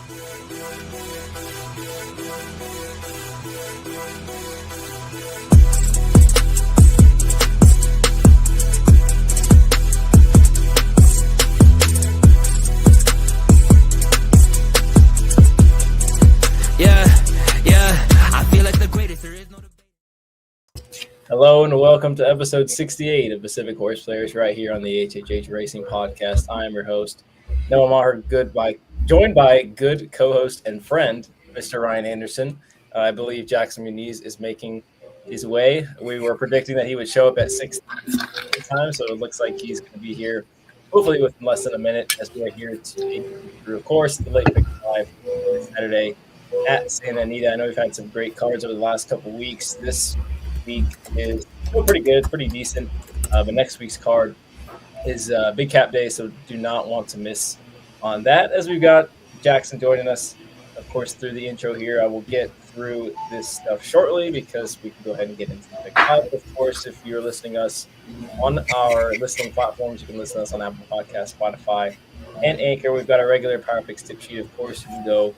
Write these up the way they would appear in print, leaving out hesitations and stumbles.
Hello and welcome to episode 68 of Pacific Horseplayers right here on the HHH Racing Podcast. I am your host, Noah Maher, joined by good co-host and friend, Mr. Ryan Anderson. I believe Jackson Muniz is making his way. We were predicting that he would show up at 6 time, so it looks like he's going to be here hopefully within less than a minute as we are here to take you through, of course, the late pick 5 Saturday at Santa Anita. I know we've had some great cards over the last couple of weeks. This week is still pretty good, pretty decent. But next week's card is Big Cap Day, so do not want to miss on that. As we've got Jackson joining us, of course, through the intro here. I will get through this stuff shortly because we can go ahead and get into the Big Five. Of course, if you're listening us on our listening platforms, you can listen to us on Apple Podcasts, Spotify, and Anchor. We've got a regular Power Picks tip sheet. Of course, you can go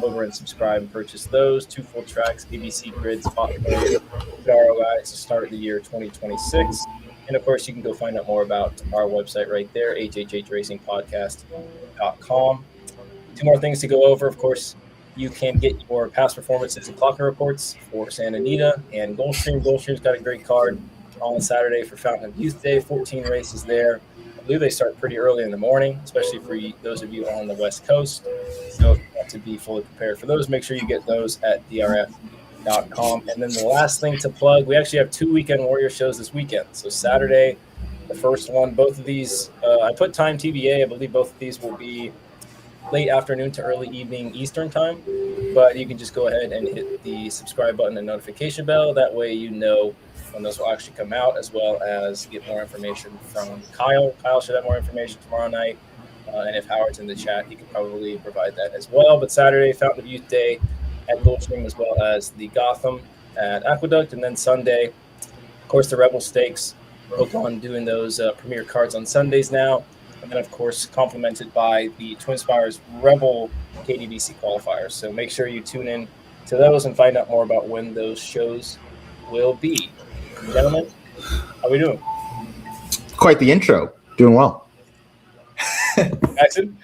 over and subscribe and purchase those. 2 full tracks, ABC grids, spot players, ROIs to start the year 2026. And of course, you can go find out more about our website right there, hhhracingpodcast.com. 2 more things to go over. Of course, you can get your past performances and clocking reports for Santa Anita and Gulfstream. Gulfstream's got a great card on Saturday for Fountain of Youth Day. 14 races there. I believe they start pretty early in the morning, especially for those of you on the West Coast. So if you want to be fully prepared for those, make sure you get those at drf.com. And then the last thing to plug, we actually have 2 Weekend Warrior shows this weekend. So Saturday, the first one, both of these, I put time TBA. I believe both of these will be late afternoon to early evening Eastern time. But you can just go ahead and hit the subscribe button and notification bell. That way you know when those will actually come out, as well as get more information from Kyle. Kyle should have more information tomorrow night. And if Howard's in the chat, he could probably provide that as well. But Saturday, Fountain of Youth Day at Gulfstream, as well as the Gotham at Aqueduct. And then Sunday, of course, the Rebel Stakes. Oakland doing those premier cards on Sundays now. And then, of course, complemented by the Twin Spires Rebel KDBC qualifiers. So make sure you tune in to those and find out more about when those shows will be. Gentlemen, how we doing? Quite the intro. Doing well. Jackson?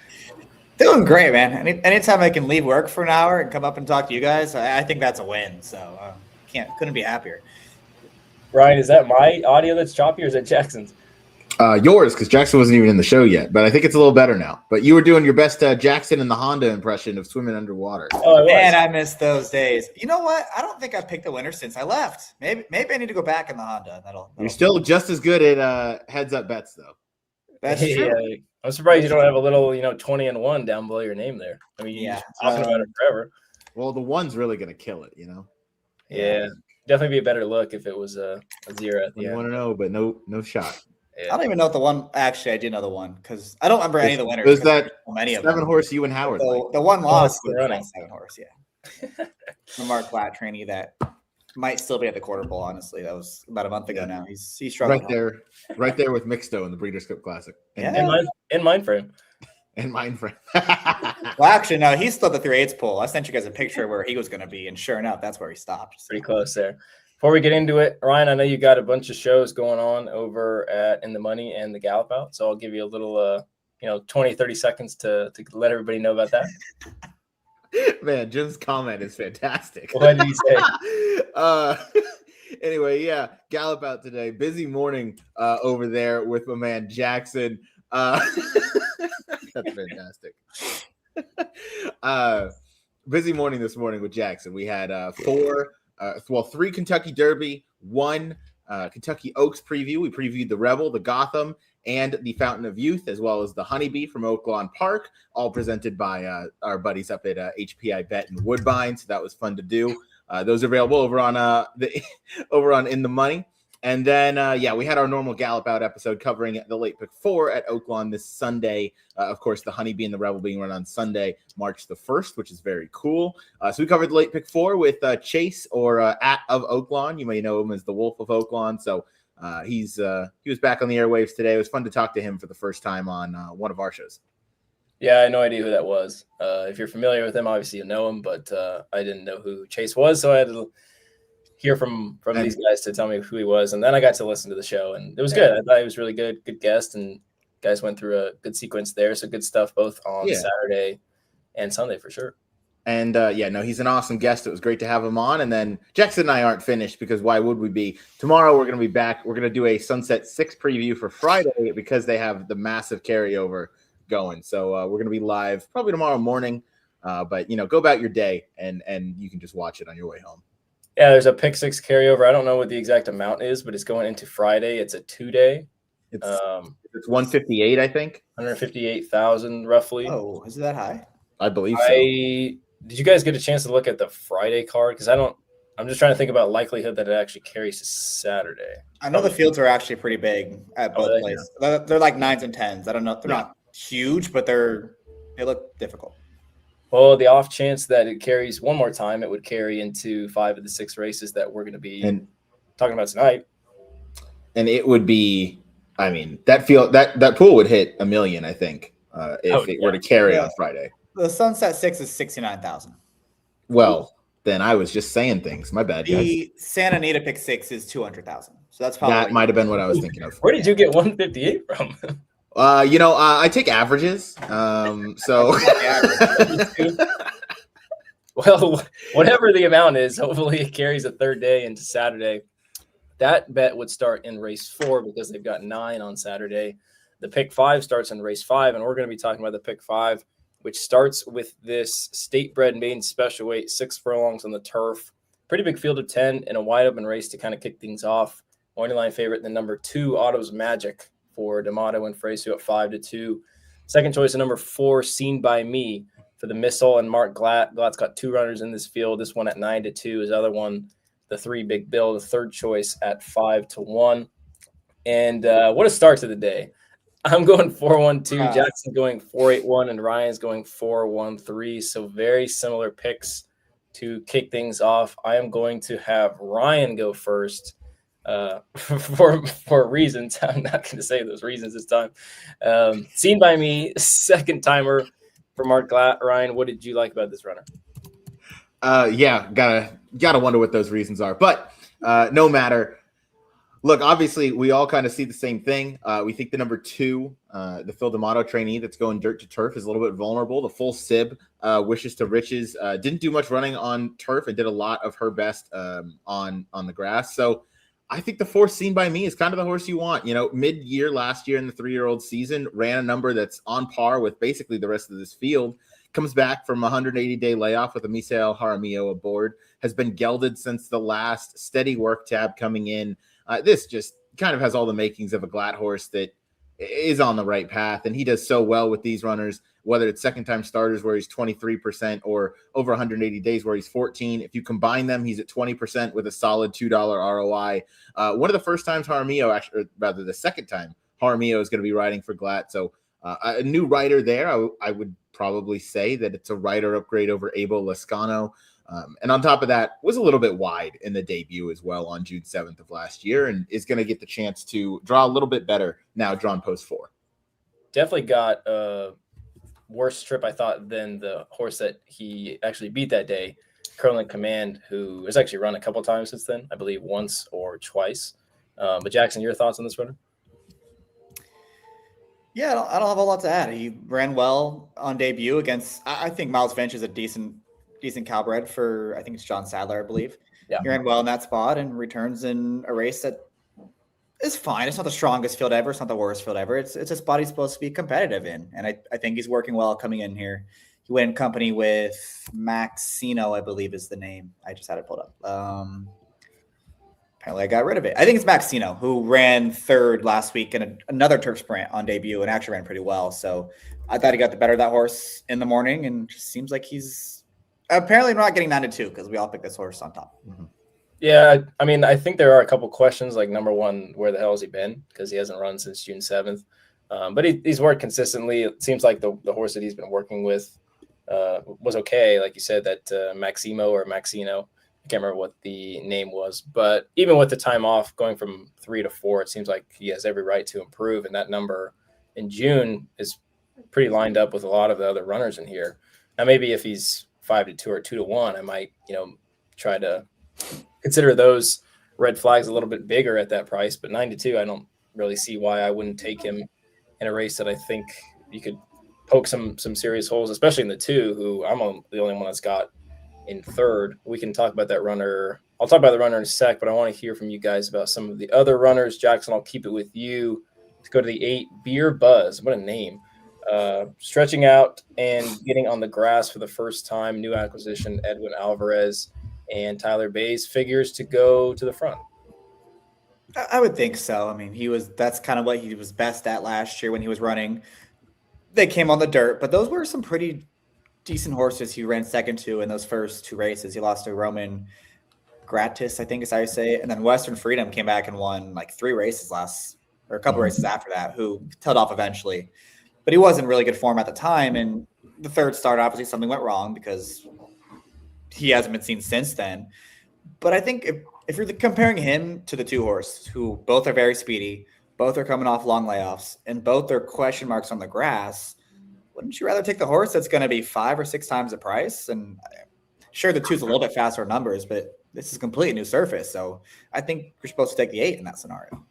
Doing great, man. Anytime I can leave work for an hour and come up and talk to you guys, I think that's a win. So couldn't be happier. Ryan, is that my audio that's choppy or is that Jackson's? Yours, because Jackson wasn't even in the show yet, but I think it's a little better now. But you were doing your best Jackson and the Honda impression of swimming underwater. Oh, man, I missed those days. You know what? I don't think I've picked a winner since I left. Maybe I need to go back in the Honda. You're still just as good at heads up bets, though. That's true. I'm surprised you don't have a little, 20-1 down below your name there. I mean, you're talking about it forever. Well, the one's really going to kill it, Yeah, definitely be a better look if it was a 0 at the end. I want to know, but no shot. Yeah. I don't even know if the one. Actually, I do know the one because I don't remember any of the winners. There's that many 7-horse you and Howard. The one lost the running 7-horse, yeah. The Mark Platt trainee that might still be at the quarter pole. Honestly, that was about a month ago now. He's struggling right there with Mixto in the Breeders' Cup Classic. And Mindframe. And Mindframe. Well, actually, no, he's still at the 3/8 pole. I sent you guys a picture where he was going to be, and sure enough, that's where he stopped. So. Pretty close there. Before we get into it, Ryan, I know you got a bunch of shows going on over at In the Money and the Gallop Out, so I'll give you a little, 20, 30 seconds to let everybody know about that. Man, Jim's comment is fantastic. What did he say? Anyway, yeah, Gallop Out today. Busy morning over there with my man Jackson. That's fantastic. Busy morning this morning with Jackson. We had 3 Kentucky Derby, 1 Kentucky Oaks preview. We previewed the Rebel, the Gotham, and the Fountain of Youth, as well as the Honeybee from Oaklawn Park, all presented by our buddies up at HPI Bet and Woodbine. So that was fun to do. Those are available over on In the Money. And then, we had our normal Gallop Out episode covering the late pick 4 at Oaklawn this Sunday. Of course, the Honeybee and the Rebel being run on Sunday, March the 1st, which is very cool. So we covered the late pick 4 with Chase or at of Oaklawn. You may know him as the Wolf of Oaklawn. So he was back on the airwaves today. It was fun to talk to him for the first time on one of our shows. Yeah, I had no idea who that was. If you're familiar with him, obviously you know him, but I didn't know who Chase was, so I had to hear from these guys to tell me who he was, and then I got to listen to the show, and it was good. I thought he was really good guest, and guys went through a good sequence there, so good stuff both on Saturday and Sunday for sure. And he's an awesome guest. It was great to have him on. And then Jackson and I aren't finished because why would we be? Tomorrow we're going to be back. We're going to do a Sunset 6 preview for Friday because they have the massive carryover going. So we're going to be live probably tomorrow morning. But go about your day and you can just watch it on your way home. Yeah, there's a pick 6 carryover. I don't know what the exact amount is, but it's going into Friday. It's a 2-day. It's 158, I think. 158,000 roughly. Oh, is it that high? I believe so. Did you guys get a chance to look at the Friday card? Because I'm just trying to think about likelihood that it actually carries to Saturday. I know the fields are actually pretty big at both places. They're like 9s and 10s. I don't know. They're not huge, but they look difficult. Well, the off chance that it carries one more time, it would carry into 5 of the 6 races that we're going to be talking about tonight. And it would be, that pool would hit $1 million, I think, if it were to carry on Friday. The Sunset 6 is 69,000. Well, then I was just saying things. My bad, guys. The Santa Anita pick 6 is 200,000. So that's probably that might have been what I was thinking of. Where did you get 158 from? I take averages. So well, whatever the amount is, hopefully it carries a third day into Saturday. That bet would start in race 4 because they've got 9 on Saturday. The pick 5 starts in race 5, and we're going to be talking about the pick 5, which starts with this state-bred maiden special weight, 6 furlongs on the turf. Pretty big field of 10 in a wide-open race to kind of kick things off. Morning line favorite, the number 2, Otto's Magic for D'Amato and Fraser at 5-2. Second choice, the number 4, Seen by Me for the Missile and Mark Glatt. Glatt's got 2 runners in this field. This one at 9-2. His other one, the 3, Big Bill, the third choice at 5-1. And what a start to the day. I'm going 4-1-2, Jackson going 4-8-1, and Ryan's going 4-1-3. So very similar picks to kick things off. I am going to have Ryan go first for reasons. I'm not going to say those reasons this time. Seen by Me, second timer for Mark Glatt. Ryan, what did you like about this runner? Gotta wonder what those reasons are. But no matter. Look, obviously, we all kind of see the same thing. We think the number 2, the Phil D'Amato trainee that's going dirt to turf, is a little bit vulnerable. The full Sib, Wishes to Riches, didn't do much running on turf and did a lot of her best on the grass. So I think the 4, Seen by Me, is kind of the horse you want. Mid-year last year in the 3-year-old season, ran a number that's on par with basically the rest of this field. Comes back from a 180-day layoff with a Misael Jaramillo aboard. Has been gelded since the last steady work tab coming in. This just kind of has all the makings of a Glatt horse that is on the right path, and he does so well with these runners, whether it's second-time starters where he's 23% or over 180 days where he's 14. If you combine them, he's at 20% with a solid $2 ROI. One of the first times Jaramillo, actually, or rather the second time Jaramillo is going to be riding for Glatt. So a new rider there. I would probably say that it's a rider upgrade over Abel Lascano. And on top of that, was a little bit wide in the debut as well on June 7th of last year, and is going to get the chance to draw a little bit better now drawn post 4. Definitely got a worse trip, I thought, than the horse that he actually beat that day, Curling Command, who has actually run a couple times since then, I believe once or twice. But Jackson, your thoughts on this runner? Yeah, I don't have a lot to add. He ran well on debut against, I think Miles Finch is a decent cowbred for, I think it's John Sadler, I believe. Yeah. He ran well in that spot and returns in a race that is fine. It's not the strongest field ever. It's not the worst field ever. It's a spot he's supposed to be competitive in. And I think he's working well coming in here. He went in company with Maxino, I believe is the name. I just had it pulled up. Apparently I got rid of it. I think it's Maxino, who ran third last week in another turf sprint on debut and actually ran pretty well. So I thought he got the better of that horse in the morning, and just seems like he's apparently not getting 9-2 because we all picked this horse on top. Mm-hmm. Yeah, I mean, I think there are a couple questions, like number one, where the hell has he been? Because he hasn't run since June 7th. But he's worked consistently. It seems like the horse that he's been working with was okay. Like you said, that Maximo or Maxino, I can't remember what the name was. But even with the time off going from 3 to 4, it seems like he has every right to improve. And that number in June is pretty lined up with a lot of the other runners in here. Now, maybe if he's 5-2 or 2-1, I might, try to consider those red flags a little bit bigger at that price. But 9-2, I don't really see why I wouldn't take him in a race that I think you could poke some serious holes, especially in the 2, who I'm the only one that's got in third. We can talk about that runner. I'll talk about the runner in a sec, but I want to hear from you guys about some of the other runners. Jackson, I'll keep it with you to go to the 8, Beer Buzz. What a name. Stretching out and getting on the grass for the first time. New acquisition, Edwin Alvarez and Tyler Bays figures to go to the front. I would think so. I mean, that's kind of what he was best at last year when he was running. They came on the dirt, but those were some pretty decent horses he ran second to in those first 2 races. He lost to Roman Gratis, I think is how you say it. And then Western Freedom came back and won like 3 races a couple races after that, who tailed off eventually. But he was in really good form at the time. And the third start, obviously something went wrong because he hasn't been seen since then. But I think if you're comparing him to the 2 horses, who both are very speedy, both are coming off long layoffs, and both are question marks on the grass, wouldn't you rather take the horse that's going to be 5 or 6 times the price? And sure, the 2's a little bit faster numbers, but this is a completely new surface. So I think you're supposed to take the 8 in that scenario.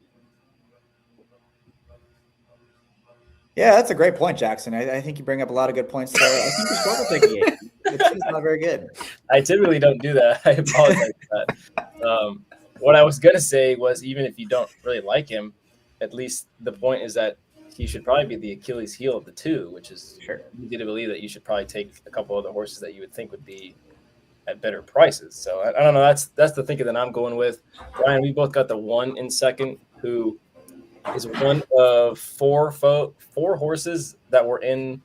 Yeah, that's a great point, Jackson. I think you bring up a lot of good points there. I think you're supposed to take the 8. The 2's not very good. I typically don't do that. I apologize for that. What I was going to say was, even if you don't really like him, at least the point is that he should probably be the Achilles heel of the 2, which is easy to believe that you should probably take a couple of the horses that you would think would be at better prices. So I don't know. That's the thinking that I'm going with. Brian, we both got the 1 in second, who is one of 4 horses that were in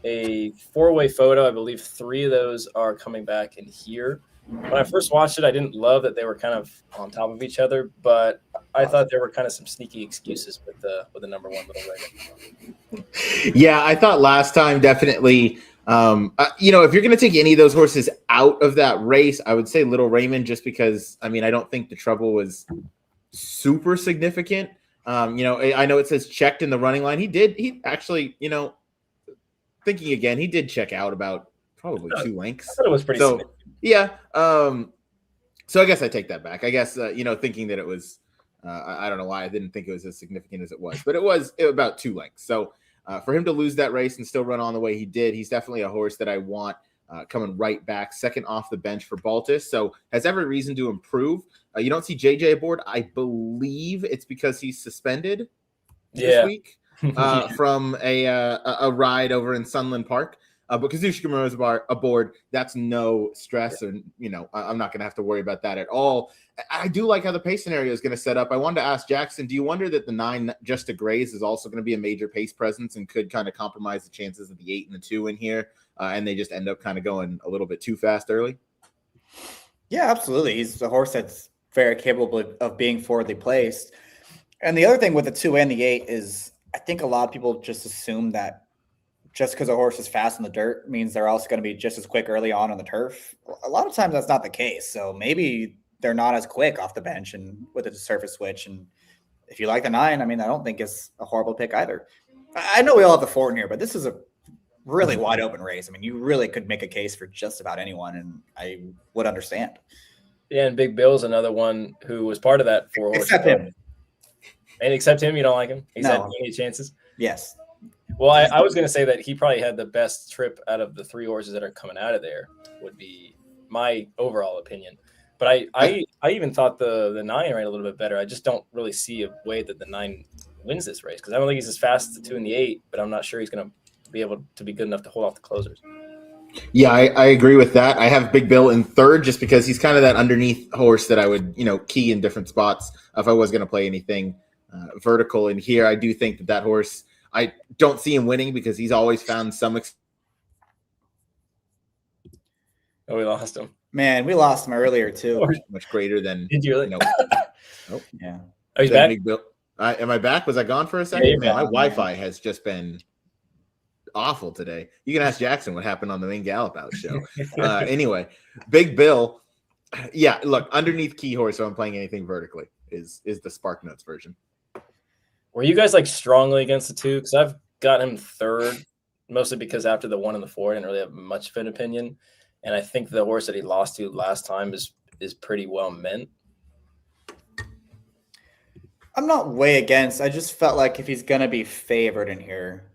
a 4-way photo. I believe 3 of those are coming back in here. When I first watched it, I didn't love that they were kind of on top of each other, but I thought there were kind of some sneaky excuses with the number 1 Little Raymond. Yeah, I thought last time definitely. If you're going to take any of those horses out of that race, I would say Little Raymond, just because I don't think the trouble was super significant. I know it says checked in the running line. He actually, thinking again, he did check out about probably 2 lengths. I thought it was pretty significant. Yeah. So I guess I take that back. I guess, thinking that it was, I don't know why I didn't think it was as significant as it was, but it was about 2 lengths. So for him to lose that race and still run on the way he did, he's definitely a horse that I want coming right back, second off the bench for Baltus. So has every reason to improve. You don't see JJ aboard. I believe it's because he's suspended this week from a ride over in Sunland Park. But Kazuchika Monroe's aboard, that's no stress, and I'm not going to have to worry about that at all. I do like how the pace scenario is going to set up. I wanted to ask Jackson, do you wonder that the 9 just to graze is also going to be a major pace presence and could kind of compromise the chances of the 8 and the 2 in here, and they just end up kind of going a little bit too fast early? Yeah, absolutely. He's a horse that's very capable of being forwardly placed. And the other thing with the 2 and the 8 is I think a lot of people just assume that just because a horse is fast in the dirt means they're also going to be just as quick early on the turf. A lot of times that's not the case. So maybe they're not as quick off the bench and with a surface switch. And if you like the 9, I don't think it's a horrible pick either. I know we all have the 4 in here, but this is a really wide open race. You really could make a case for just about anyone, and I would understand. Yeah, and Big Bill's another one who was part of that 4 horse. Except him. And except him, you don't like him? He's had any chances? Yes. Well, I was going to say that he probably had the best trip out of the 3 horses that are coming out of there, would be my overall opinion. But I even thought the 9 ran a little bit better. I just don't really see a way that the 9 wins this race, because I don't think he's as fast as the 2 and the 8, but I'm not sure he's going to be able to be good enough to hold off the closers. Yeah, I agree with that. I have Big Bill in third just because he's kind of that underneath horse that I would, key in different spots if I was going to play anything vertical in here. I do think that horse, I don't see him winning because he's always found some. Oh, we lost him. Man, we lost him earlier too. Much greater than. Did you really? Nope. Yeah. Oh, he's back. Am I back? Was I gone for a second? Yeah, man, my Wi-Fi has just been awful today. You can ask Jackson what happened on the main Gallop Out show. Anyway, Big Bill. Yeah, look, underneath key horse, so I'm playing anything vertically is the Spark Notes version. Were you guys strongly against the 2? Because I've got him third, mostly because after the 1 and the 4, I didn't really have much of an opinion. And I think the horse that he lost to last time is pretty well meant. I'm not way against. I just felt like if he's gonna be favored in here,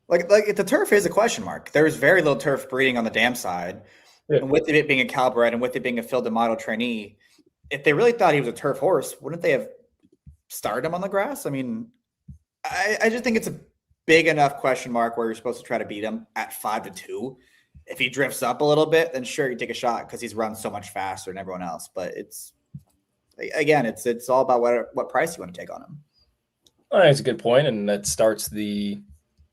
like the turf is a question mark. There's very little turf breeding on the dam side, and with it being a Calbred and with it being a Phil D'Amato trainee, if they really thought he was a turf horse, wouldn't they have started him on the grass? I mean, I just think it's a big enough question mark where you're supposed to try to beat him at 5-2. If he drifts up a little bit, then sure, you take a shot because he's run so much faster than everyone else. But it's all about what price you want to take on him. Well, that's a good point, and that starts the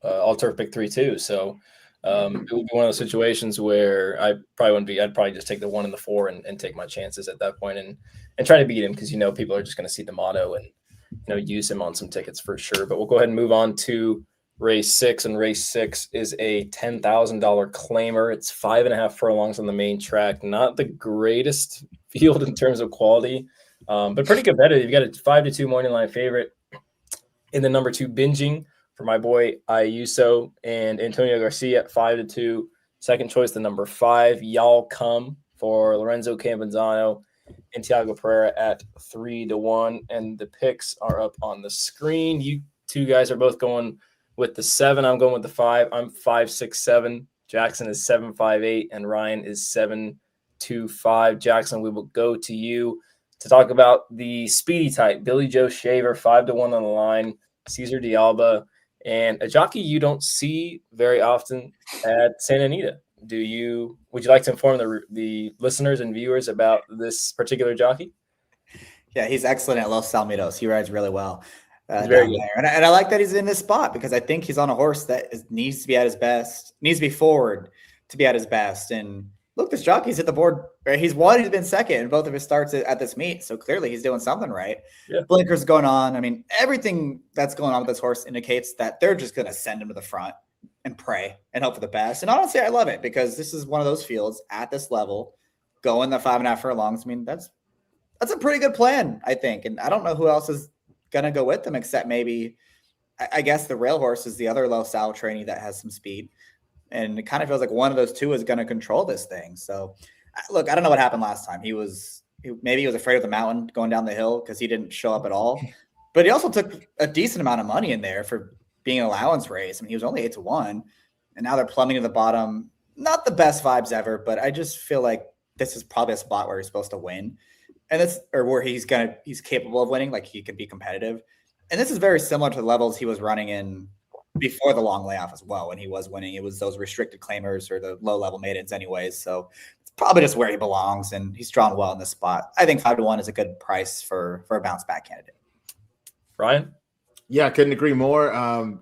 all turf pick 3 too. So it would be one of those situations where I probably wouldn't be. I'd probably just take the 1 and the 4 and take my chances at that point and try to beat him because people are just going to see the motto and use him on some tickets for sure. But we'll go ahead and move on to race 6, and race 6 is a $10,000 claimer. It's 5.5 furlongs on the main track. Not the greatest field in terms of quality, but pretty competitive. You got a 5-2 morning line favorite in the number 2 Binging for my boy Ayuso and Antonio Garcia at 5-2. Second choice, the number 5 Y'all Come for Lorenzo Campazano and Tiago Pereira at 3-1. And the picks are up on the screen. You two guys are both going with the 7. I'm going with the 5. I'm 5-6-7. Jackson is 7-5-8, and Ryan is 7-2-5. Jackson, we will go to you to talk about the speedy type. Billy Joe Shaver, 5-1 on the line. Cesar D'Alba, and a jockey you don't see very often at Santa Anita. Would you like to inform the listeners and viewers about this particular jockey? Yeah, he's excellent at Los Alamitos. He rides really well. Very good. And I like that he's in this spot because I think he's on a horse that needs to be at his best, needs to be forward to be at his best. And look, this jockey's hit the board. He's been second in both of his starts at this meet. So clearly he's doing something right. Yeah. Blinkers going on. I mean, everything that's going on with this horse indicates that they're just going to send him to the front and pray and hope for the best. And honestly, I love it because this is one of those fields at this level going the 5.5 furlongs. I mean, that's a pretty good plan, I think. And I don't know who else is going to go with them except maybe, I guess the rail horse is the other low sal trainee that has some speed. And it kind of feels like one of those two is going to control this thing. So look, I don't know what happened last time. Maybe he was afraid of the mountain going down the hill because he didn't show up at all, but he also took a decent amount of money in there for being an allowance race. I mean, he was only 8-1 and now they're plummeting to the bottom. Not the best vibes ever, but I just feel like this is probably a spot where he's supposed to win. And where he's capable of winning, like he could be competitive. And this is very similar to the levels he was running in before the long layoff as well. When he was winning, it was those restricted claimers or the low level maidens anyways. So it's probably just where he belongs, and he's drawn well in this spot. I think 5-1 is a good price for a bounce back candidate. Ryan? Yeah, I couldn't agree more.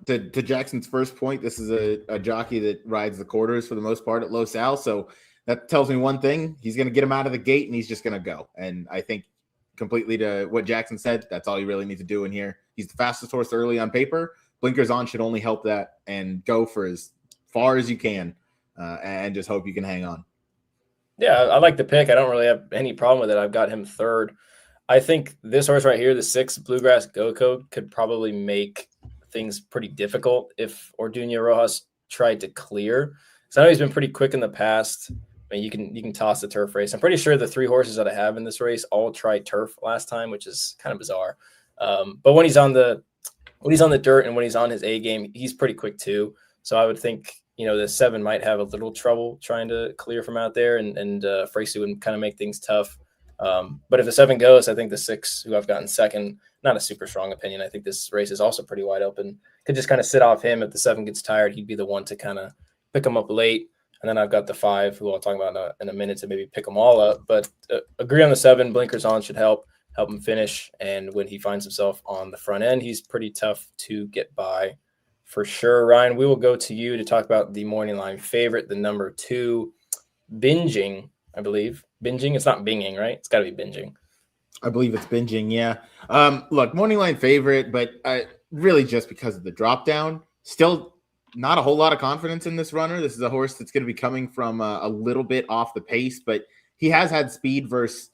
To Jackson's first point, this is a jockey that rides the quarters for the most part at Los Al. So that tells me one thing: he's going to get him out of the gate, and he's just going to go. And I think completely to what Jackson said, that's all you really need to do in here. He's the fastest horse early on paper. Blinkers on should only help that, and go for as far as you can, and just hope you can hang on. Yeah, I like the pick. I don't really have any problem with it. I've got him 3rd. I think this horse right here, the 6 Bluegrass Go Code, could probably make things pretty difficult if Orduña Rojas tried to clear. So I know he's been pretty quick in the past. I mean, you can toss the turf race. I'm pretty sure the 3 horses that I have in this race all tried turf last time, which is kind of bizarre. But when he's on the dirt and when he's on his A game, he's pretty quick too. So I would think, the 7 might have a little trouble trying to clear from out there, and Fracey would kind of make things tough. But if the 7 goes, I think the 6, who I've gotten second, not a super strong opinion. I think this race is also pretty wide open. Could just kind of sit off him. If the 7 gets tired, he'd be the one to kind of pick him up late. And then I've got the 5, who I'll talk about in a minute, to maybe pick them all up. But agree on the 7. Blinkers on should help him finish. And when he finds himself on the front end, he's pretty tough to get by for sure. Ryan, we will go to you to talk about the morning line favorite, the number 2, Binging, I believe. Binging? It's not Binging, right? It's got to be Binging. I believe it's Binging, yeah. Look, morning line favorite, but really just because of the drop down. Still not a whole lot of confidence in this runner. This is a horse that's going to be coming from a little bit off the pace, but he has had speed versus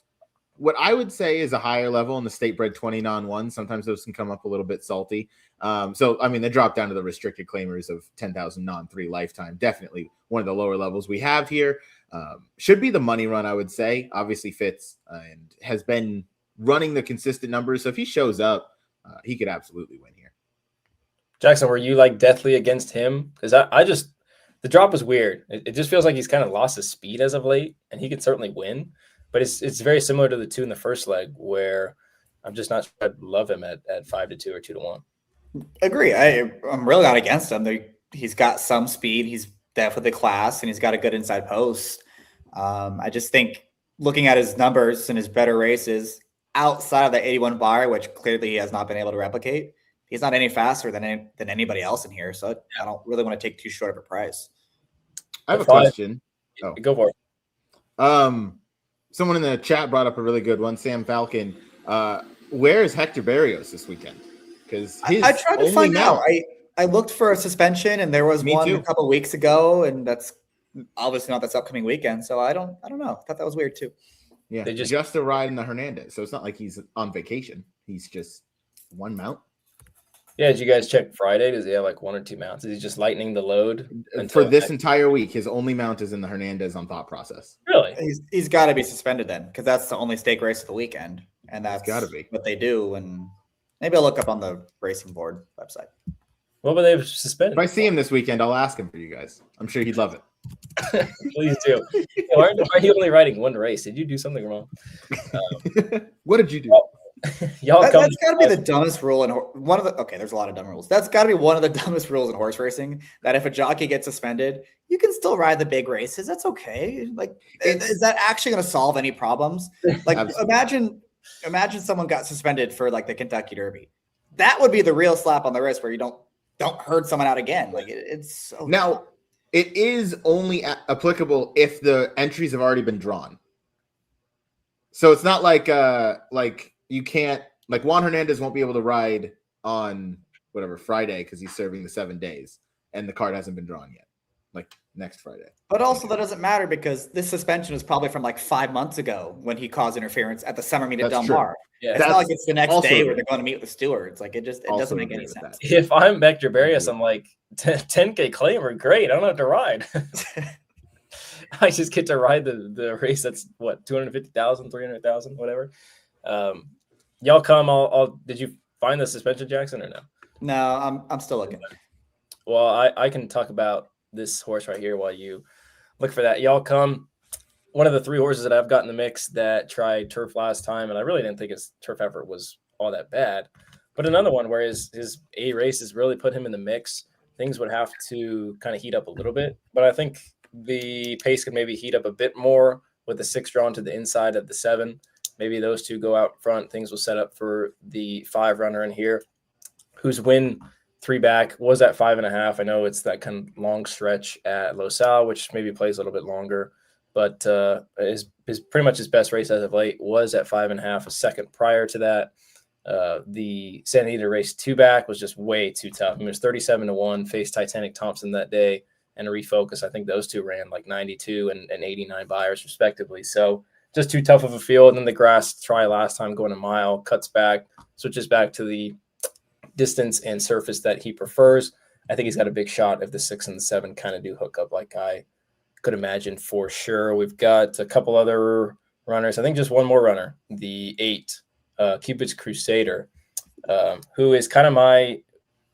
what I would say is a higher level in the state bred 20 non 1. Sometimes those can come up a little bit salty. So, I mean, they dropped down to the restricted claimers of 10,000 non-3 lifetime. Definitely one of the lower levels we have here. Should be the money run, I would say. Obviously fits and has been running the consistent numbers. So if he shows up, he could absolutely win here. Jackson, were you like deathly against him? Because I just, the drop was weird. It just feels like he's kind of lost his speed as of late, and he could certainly win. But it's very similar to the 2 in the first leg, where I'm just not sure I'd love him at 5-2 or 2-1. Agree. I'm really not against him. He's got some speed. He's definitely class, and he's got a good inside post. I just think looking at his numbers and his better races outside of the 81 bar, which clearly he has not been able to replicate, he's not any faster than anybody else in here. So I don't really want to take too short of a price. I have a question. Go for it. Someone in the chat brought up a really good one. Sam Falcon. Where is Hector Barrios this weekend? Because I tried to find out. I looked for a suspension, and there was one a couple of weeks ago, and that's obviously not this upcoming weekend. So I don't know. I thought that was weird too. Yeah, they just a ride in the Hernandez, so it's not like he's on vacation. He's just one mount. Yeah, did you guys check Friday? Does he have like 1 or 2 mounts? Is he just lightening the load? For this entire week, his only mount is in the Hernandez on Thought Process. Really? He's got to be suspended then, because that's the only stake race of the weekend, and that's got to be what they do. And maybe I'll look up on the racing board website. What were they suspended? If I see him this weekend, I'll ask him for you guys. I'm sure he'd love it. Please do. Why are you only riding one race? Did you do something wrong? What did you do? That's got to be the dumbest rule in there's a lot of dumb rules. That's got to be one of the dumbest rules in horse racing, that if a jockey gets suspended, you can still ride the big races. That's okay. Like, is that actually going to solve any problems? Like, imagine someone got suspended for like the Kentucky Derby. That would be the real slap on the wrist, where you don't hurt someone out again. Like, it's so now dumb. It is only applicable if the entries have already been drawn. So it's not like you can't, like, Juan Hernandez won't be able to ride on whatever Friday because he's serving the 7 days and the card hasn't been drawn yet, like next Friday. But also that doesn't matter, because this suspension is probably from like 5 months ago when he caused interference at the summer meet at Del Mar. Yeah, it's not like it's the next day where they're going to meet with the stewards. Like, it doesn't make any sense. If I'm Hector Barrios, I'm like, 10K claimer, great. I don't have to ride. I just get to ride the race that's what, 250,000, 300,000, whatever. Y'all come. I'll. Did you find the suspension, Jackson, or no? No, I'm still looking. Well, I can talk about this horse right here while you look for that. Y'all come. One of the 3 horses that I've got in the mix that tried turf last time, and I really didn't think his turf effort was all that bad. But another one where his A races really put him in the mix. Things would have to kind of heat up a little bit, but I think the pace could maybe heat up a bit more with the 6 drawn to the inside of the 7. Maybe those 2 go out front. Things will set up for the 5 runner in here, whose win 3 back was at 5.5. I know it's that kind of long stretch at Los Al, which maybe plays a little bit longer, but his pretty much his best race as of late was at 5.5. A second prior to that, the Santa Anita race 2 back was just way too tough. I mean, it was 37-1, faced Titanic Thompson that day, and a refocus. I think those 2 ran like 92 and 89 buyers respectively. So just too tough of a field. And then the grass try last time going a mile, cuts back, switches back to the distance and surface that he prefers. I think he's got a big shot if the 6 and the 7 kind of do hook up like I could imagine for sure. We've got a couple other runners. I think just one more runner, the 8, Cupid's Crusader, who is kind of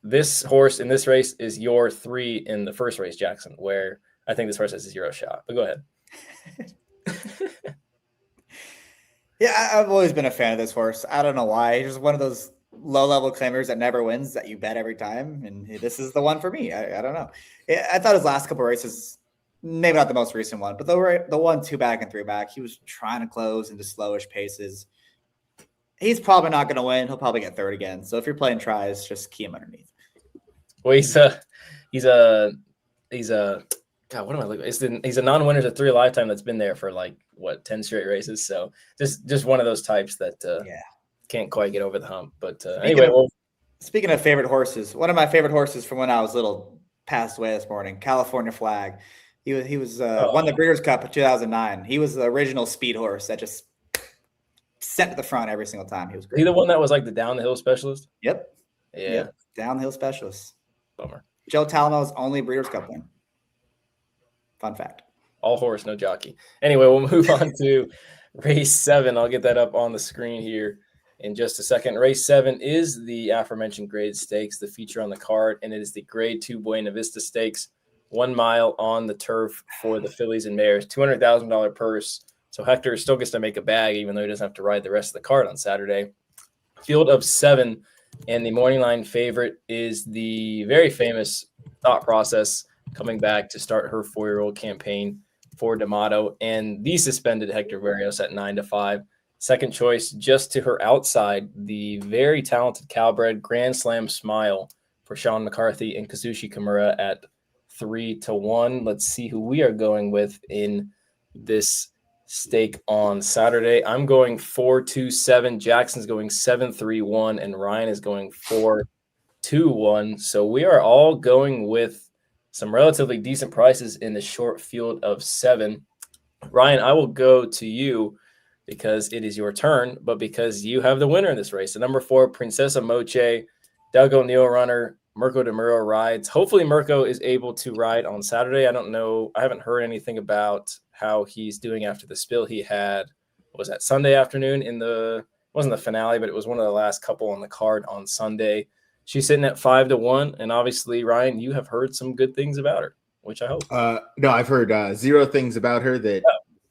this horse in this race is your 3 in the first race, Jackson, where I think this horse has a 0 shot. But go ahead. Yeah, I've always been a fan of this horse. I don't know why. He's just one of those low-level claimers that never wins, that you bet every time, and this is the one for me. I don't know. I thought his last couple of races, maybe not the most recent one, but the 1 2 back and 3 back, he was trying to close into slowish paces. He's probably not going to win. He'll probably get 3rd again. So if you're playing tries, just key him underneath. Well, he's a God, what am I looking at? He's a non-winner to 3 lifetime that's been there for like 10 straight races. So just one of those types that can't quite get over the hump. But speaking of favorite horses, one of my favorite horses from when I was little passed away this morning. California Flag. He was won the Breeders' Cup in 2009. He was the original speed horse that just sent to the front every single time. He was great. He the one that was like the down the hill specialist? Yep. Yeah. Yep. Downhill specialist. Bummer. Joe Talamo's only Breeders' Cup win. Fun fact. All horse, no jockey. Anyway, we'll move on to race 7. I'll get that up on the screen here in just a second. Race 7 is the aforementioned grade stakes, the feature on the card, and it is the grade 2 Buena Vista Stakes, 1 mile on the turf for the fillies and mares, $200,000 purse. So Hector still gets to make a bag, even though he doesn't have to ride the rest of the card on Saturday. Field of 7, and the morning line favorite is the very famous Thought Process, coming back to start her 4-year-old campaign for D'Amato, and the suspended Hector Berrios at 9-5. Second choice, just to her outside, the very talented Calbred Grand Slam Smile for Sean McCarthy and Kazushi Kimura at 3-1. Let's see who we are going with in this stake on Saturday. I'm going 4-2-7. Jackson's going 7-3-1, and Ryan is going 4-2-1. So we are all going with some relatively decent prices in the short field of 7. Ryan, I will go to you because it is your turn, but because you have the winner in this race. The number 4, Princesa Moche, Doug O'Neill runner, Mirko DeMuro rides. Hopefully Mirko is able to ride on Saturday. I don't know. I haven't heard anything about how he's doing after the spill he had. Was that Sunday afternoon wasn't the finale, but it was one of the last couple on the card on Sunday. She's sitting at 5-1, and obviously, Ryan, you have heard some good things about her, which I hope. No, I've heard 0 things about her that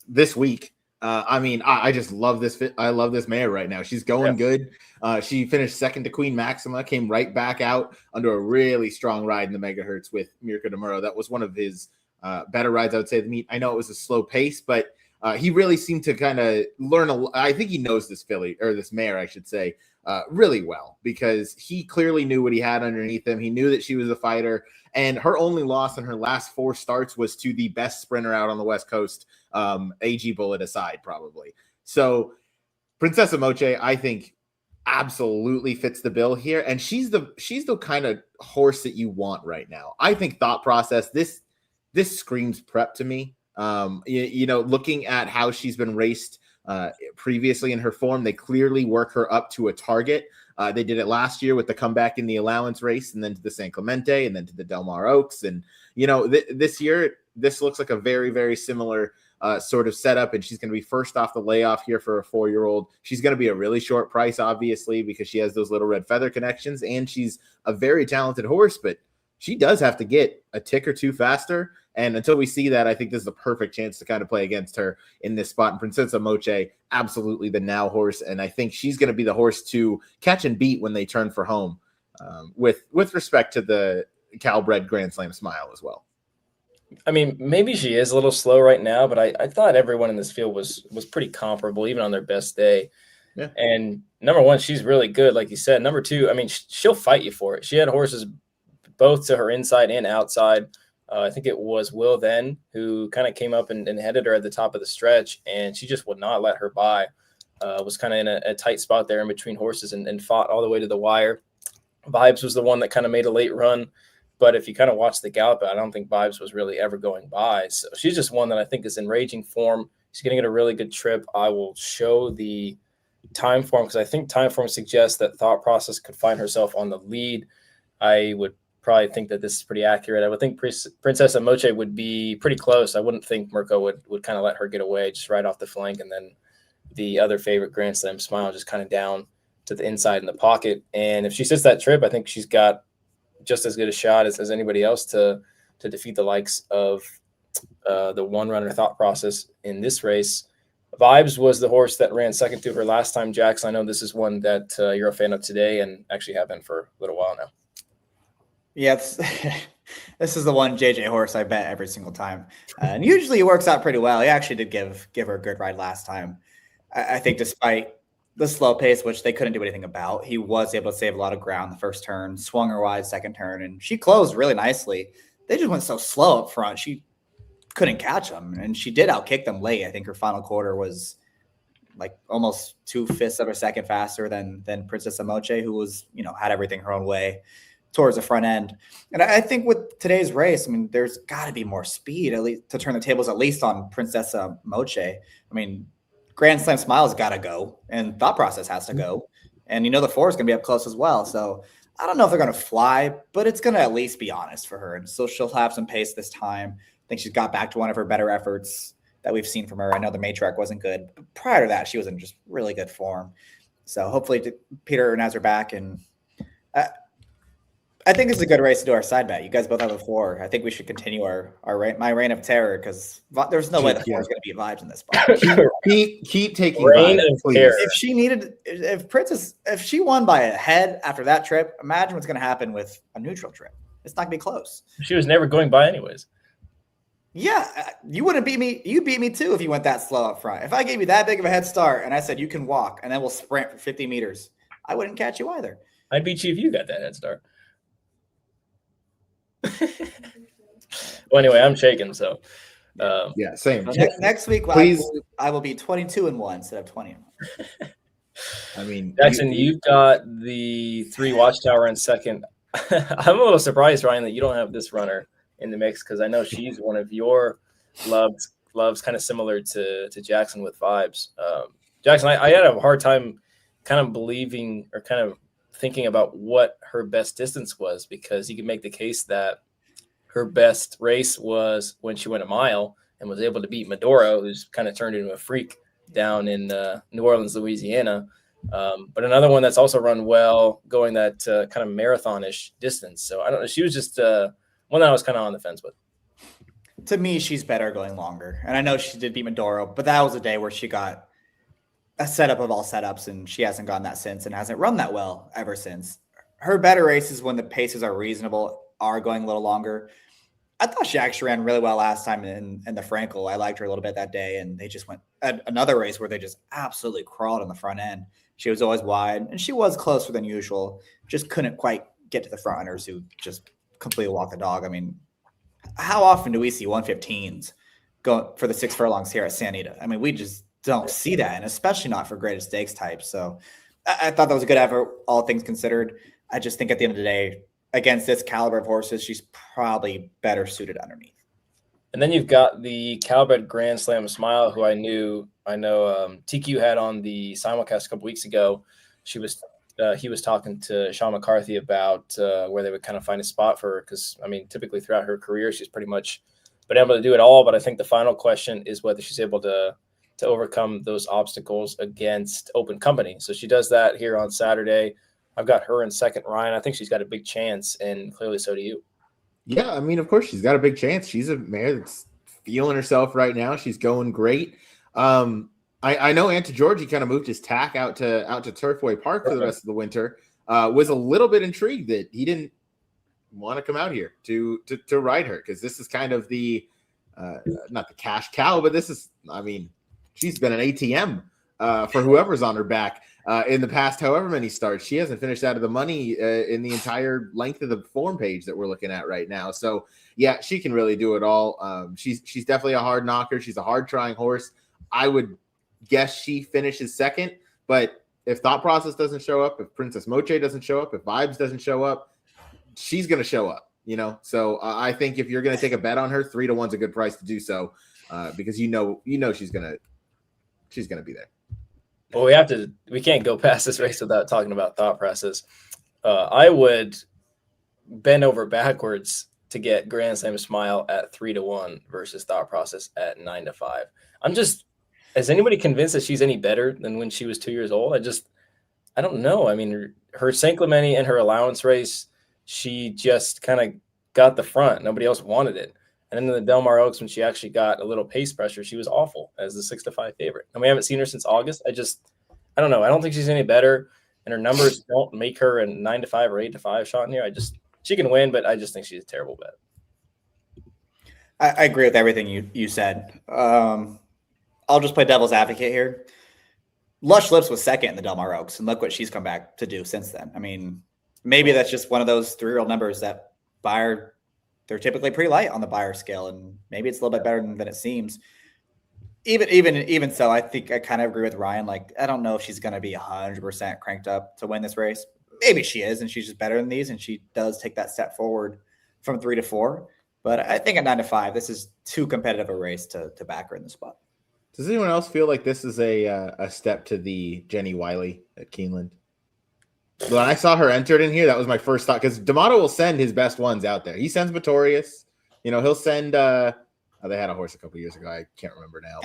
this week. I just love this fit. I love this mare right now. She's going good. She finished second to Queen Maxima, came right back out under a really strong ride in the megahertz with Mirko DeMuro. That was one of his better rides, I would say, the meet. I know it was a slow pace, but he really seemed to kind of learn. I think he knows this filly, or this mare, I should say, really well, because he clearly knew what he had underneath him. He knew that she was a fighter, and her only loss in her last 4 starts was to the best sprinter out on the West Coast, AG Bullet aside, probably. So Princesa Moche, I think, absolutely fits the bill here, and she's the kind of horse that you want right now. I think Thought Process, this screams prep to me. Looking at how she's been raced previously in her form, they clearly work her up to a target. They did it last year with the comeback in the allowance race, and then to the San Clemente, and then to the Del Mar Oaks. And, this year, this looks like a very, very similar sort of setup, and she's going to be first off the layoff here for a 4-year-old. She's going to be a really short price, obviously, because she has those little red feather connections, and she's a very talented horse, but she does have to get a tick or two faster. And until we see that, I think this is a perfect chance to kind of play against her in this spot. And Princesa Moche, absolutely the now horse. And I think she's going to be the horse to catch and beat when they turn for home, with respect to the Calbred Grand Slam Smile as well. I mean, maybe she is a little slow right now, but I thought everyone in this field was pretty comparable, even on their best day. Yeah. And number 1, she's really good, like you said. Number 2, I mean, she'll fight you for it. She had horses both to her inside and outside. I think it was Will Then who kind of came up and headed her at the top of the stretch, and she just would not let her by. Was kind of in a tight spot there in between horses and fought all the way to the wire. Vibes was the one that kind of made a late run, but if you kind of watch the gallop, I don't think Vibes was really ever going by. So she's just one that I think is in raging form. She's going to get a really good trip. I will show the time form because I think time form suggests that Thought Process could find herself on the lead. I would probably think that this is pretty accurate. I would think Princesa Moche would be pretty close. I wouldn't think Mirko would kind of let her get away just right off the flank, and then the other favorite Grand Slam Smile just kind of down to the inside in the pocket. And if she sits that trip, I think she's got just as good a shot as anybody else to defeat the likes of the one-runner Thought Process in this race. Vibes was the horse that ran second to her last time, Jax. I know this is one that you're a fan of today and actually have been for a little while now. Yeah, this is the one JJ horse I bet every single time. And usually it works out pretty well. He actually did give her a good ride last time. I think despite the slow pace, which they couldn't do anything about, he was able to save a lot of ground the first turn, swung her wide second turn, and she closed really nicely. They just went so slow up front. She couldn't catch them, and she did outkick them late. I think her final quarter was like almost 2/5 of a second faster than Princesa Moche, who was, had everything her own way towards the front end. And I think with today's race, I mean, there's got to be more speed, at least to turn the tables, at least on Princesa Moche. I mean, Grand Slam Smile's got to go, and Thought Process has to go. And the 4 is going to be up close as well. So I don't know if they're going to fly, but it's going to at least be honest for her. And so she'll have some pace this time. I think she's got back to one of her better efforts that we've seen from her. I know the matriarch wasn't good, but prior to that, she was in just really good form. So hopefully Peter has her back. And I think it's a good race to do our side bet. You guys both have a 4. I think we should continue my reign of terror because there's no way the 4 is going to beat Vibes in this spot. keep taking reign Vibes, of terror. If she won by a head after that trip, imagine what's going to happen with a neutral trip. It's not going to be close. She was never going by anyways. Yeah, you wouldn't beat me. You beat me too if you went that slow up front. If I gave you that big of a head start and I said you can walk and then we'll sprint for 50 meters, I wouldn't catch you either. I'd beat you if you got that head start. Well, anyway, I'm shaking. So, yeah, same. Next week, please. I will be 22-1 instead of 20-1. I mean, Jackson, you've got the 3 Watchtower in second. I'm a little surprised, Ryan, that you don't have this runner in the mix because I know she's one of your loves kind of similar to Jackson with Vibes. Jackson, I had a hard time kind of believing or kind of thinking about what her best distance was because you can make the case that her best race was when she went a mile and was able to beat Medoro, who's kind of turned into a freak down in New Orleans, Louisiana. But another one that's also run well going that kind of marathon-ish distance. So I don't know. She was just one that I was kind of on the fence with. To me, she's better going longer. And I know she did beat Medoro, but that was a day where she got a setup of all setups, and she hasn't gotten that since and hasn't run that well ever since. Her better races when the paces are reasonable are going a little longer. I thought she actually ran really well last time in the Frankel. I liked her a little bit that day, and they just went another race where they just absolutely crawled on the front end. She was always wide, and she was closer than usual. Just couldn't quite get to the front runners who just completely walk the dog. I mean, how often do we see 115s go for the 6 furlongs here at Santa Anita? I mean, we just don't see that, and especially not for graded stakes types. So I thought that was a good effort, all things considered. I just think at the end of the day, against this caliber of horses, she's probably better suited underneath. And then you've got the Calbred Grand Slam Smile, who I know TQ had on the simulcast a couple weeks ago. He was talking to Sean McCarthy about where they would kind of find a spot for her because, I mean, typically throughout her career, she's pretty much been able to do it all. But I think the final question is whether she's able to overcome those obstacles against Open Company. So she does that here on Saturday. I've got her in second, Ryan. I think she's got a big chance, and clearly so do you. Yeah, I mean, of course, she's got a big chance. She's a mare that's feeling herself right now. She's going great. I know Anta Georgie kind of moved his tack out to Turfway Park for the rest of the winter. Was a little bit intrigued that he didn't want to come out here to ride her because this is kind of the not the cash cow, but this is, I mean, she's been an ATM for whoever's on her back in the past however many starts. She hasn't finished out of the money in the entire length of the form page that we're looking at right now. So, yeah, she can really do it all. She's definitely a hard knocker. She's a hard-trying horse. I would guess she finishes second, but if Thought Process doesn't show up, if Princess Moche doesn't show up, if Vibes doesn't show up, she's going to show up, you know? So I think if you're going to take a bet on her, 3-1's a good price to do so because you know she's going to be there. Well, we can't go past this race without talking about Thought Process. I would bend over backwards to get Grand Slam Smile at 3-1 versus Thought Process at 9-5. Is anybody convinced that she's any better than when she was 2 years old? I don't know. I mean, her St. Clemente and her allowance race, she just kind of got the front. Nobody else wanted it. And then in the Del Mar Oaks, when she actually got a little pace pressure, she was awful as the 6-5 favorite. And we haven't seen her since August. I don't know. I don't think she's any better. And her numbers don't make her a 9-5 or 8-5 shot in here. She can win, but I just think she's a terrible bet. I agree with everything you said. I'll just play devil's advocate here. Lush Lips was second in the Del Mar Oaks, and look what she's come back to do since then. I mean, maybe that's just one of those 3-year-old numbers that they're typically pretty light on the buyer scale, and maybe it's a little bit better than it seems. Even so, I think I kind of agree with Ryan. Like, I don't know if she's going to be 100% cranked up to win this race. Maybe she is, and she's just better than these, and she does take that step forward from 3 to 4. But I think at 9-5, this is too competitive a race to back her in the spot. Does anyone else feel like this is a step to the Jenny Wiley at Keeneland? When I saw her entered in here, that was my first thought, because D'Amato will send his best ones out there. He sends Notorious. He'll send they had a horse a couple years ago. I can't remember now.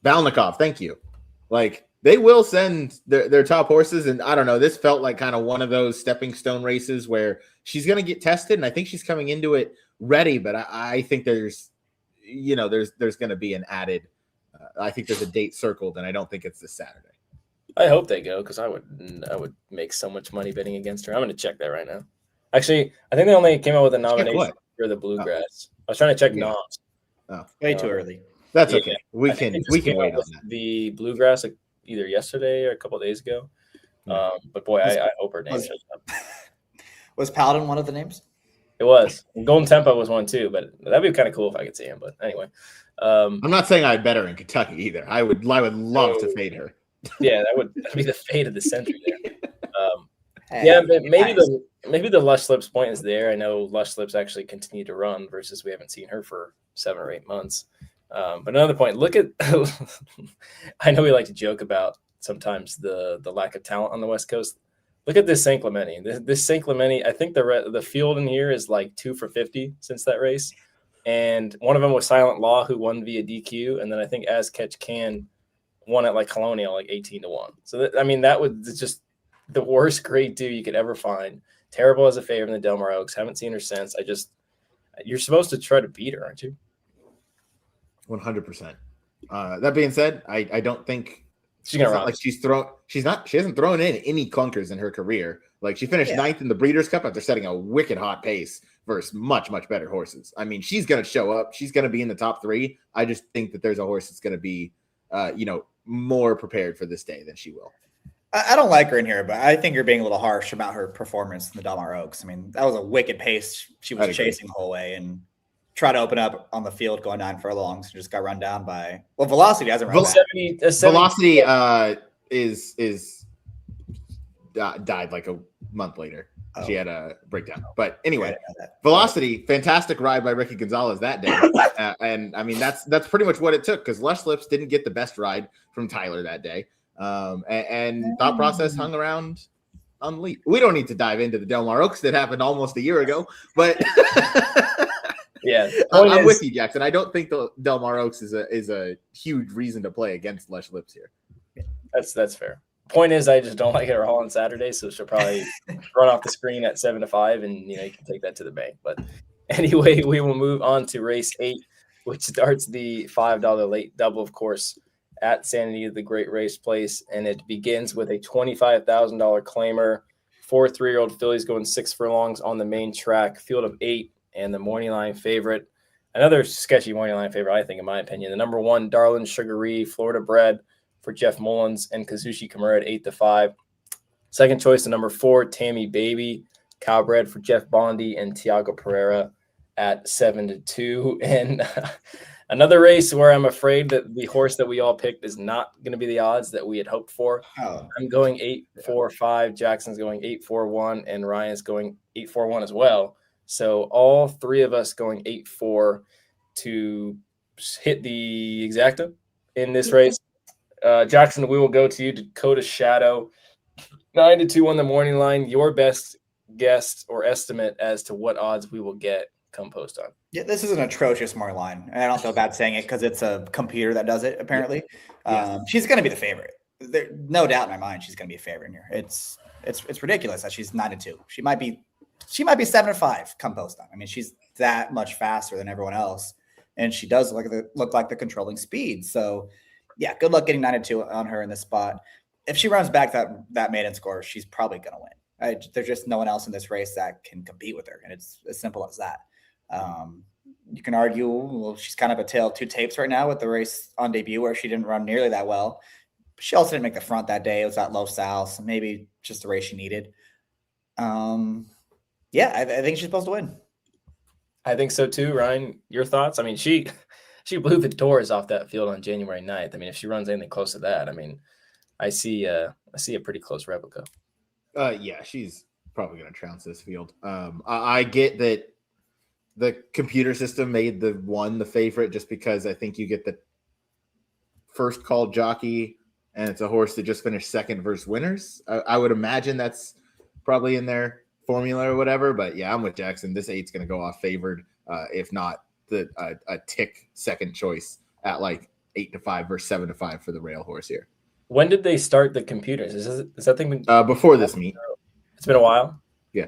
Balnikov, thank you. Like, they will send their top horses, and I don't know. This felt like kind of one of those stepping stone races where she's going to get tested, and I think she's coming into it ready. But I think there's going to be an added. I think there's a date circled, and I don't think it's this Saturday. I hope they go, because I would make so much money betting against her. I'm going to check that right now. Actually, I think they only came out with a nomination for the Bluegrass. I was trying to check noms. Oh, way too early. That's okay. We can wait on that. The Bluegrass either yesterday or a couple of days ago. But boy, I hope her name shows up. Was Paladin one of the names? It was. Golden Tempo was one too, but that'd be kind of cool if I could see him. But anyway, I'm not saying I'd bet her in Kentucky either. I would love to fade her. Yeah, that'd be the fate of the century there. Maybe the Lush Lips point is there. I know Lush Lips actually continue to run versus we haven't seen her for 7 or 8 months. But another point, look at I know we like to joke about sometimes the lack of talent on the West Coast. Look at this St. Clemente. This St. Clemente, I think the field in here is like 2 for 50 since that race. And one of them was Silent Law, who won via DQ. And then I think As Catch Can won at like Colonial, like 18-1. So that was just the worst grade 2 you could ever find. Terrible as a favorite in the Delmar Oaks. Haven't seen her since. You're supposed to try to beat her, aren't you? 100%. That being said, I don't think she's gonna run. Like she hasn't thrown in any clunkers in her career. Like, she finished 9th in the Breeders' Cup after setting a wicked hot pace versus much, much better horses. I mean, she's gonna show up. She's gonna be in the top 3. I just think that there's a horse that's gonna be more prepared for this day than she will. I don't like her in here, but I think you're being a little harsh about her performance in the Delmar Oaks. I mean, that was a wicked pace she was chasing the whole way, and tried to open up on the field going 9 furlongs and just got run down by Velocity hasn't run Velocity is died like a month later. She had a breakdown. But anyway, Velocity, fantastic ride by Ricky Gonzalez that day. And I mean, that's pretty much what it took, because Lush Lips didn't get the best ride from Tyler that day. And thought process hung around on lead. We don't need to dive into the Delmar Oaks that happened almost a year ago, but yeah, I'm with you, Jackson. I don't think the Delmar Oaks is a huge reason to play against Lush Lips here. That's fair. Point is, I just don't like her all on Saturday, so she'll probably run off the screen at 7-5, and you can take that to the bank. But anyway, we will move on to race 8, which starts the $5 late double, of course, at Santa Anita, the Great Race Place, and it begins with a $25,000 claimer. 4 3-year-old fillies going 6 furlongs on the main track, field of 8, and the morning line favorite. Another sketchy morning line favorite, I think, in my opinion. The number 1, Darlin Sugaree, Florida bred, for Jeff Mullins and Kazushi Kimura at 8-5. Second choice, the number 4, Tammy Baby, Cowbred for Jeff Bondi and Tiago Pereira at 7-2. And another race where I'm afraid that the horse that we all picked is not going to be the odds that we had hoped for. I'm going 8-4-5. Jackson's going 8-4-1, and Ryan's going 8-4-1 as well. So all 3 of us going 8-4 to hit the exacta in this race. Jackson, we will go to you. Dakota Shadow, 9-2 on the morning line. Your best guess or estimate as to what odds we will get come post on. Yeah, this is an atrocious morning line, and I don't feel bad saying it because it's a computer that does it. Apparently, she's going to be the favorite. No doubt in my mind, she's going to be a favorite in here. It's ridiculous that she's 9-2. She might be 7-5 come post on. I mean, she's that much faster than everyone else, and she does look like the controlling speed. So. Yeah, good luck getting 9-2 on her in this spot. If she runs back that maiden score, she's probably going to win. There's just no one else in this race that can compete with her, and it's as simple as that. You can argue, well, she's kind of a tale of 2 tapes right now with the race on debut where she didn't run nearly that well. She also didn't make the front that day. It was at Low South, so maybe just the race she needed. I think she's supposed to win. I think so too, Ryan. Your thoughts? I mean, she blew the doors off that field on January 9th. I mean, if she runs anything close to that, I mean, I see a pretty close replica. Yeah, she's probably going to trounce this field. I get that the computer system made the favorite just because I think you get the first call jockey and it's a horse that just finished second versus winners. I would imagine that's probably in their formula or whatever. But yeah, I'm with Jackson. This 8's going to go off favored, if not a tick second choice at like 8-5 versus 7-5 for the rail horse here. When did they start the computers? Is that thing before this meet? It's been a while. Yeah.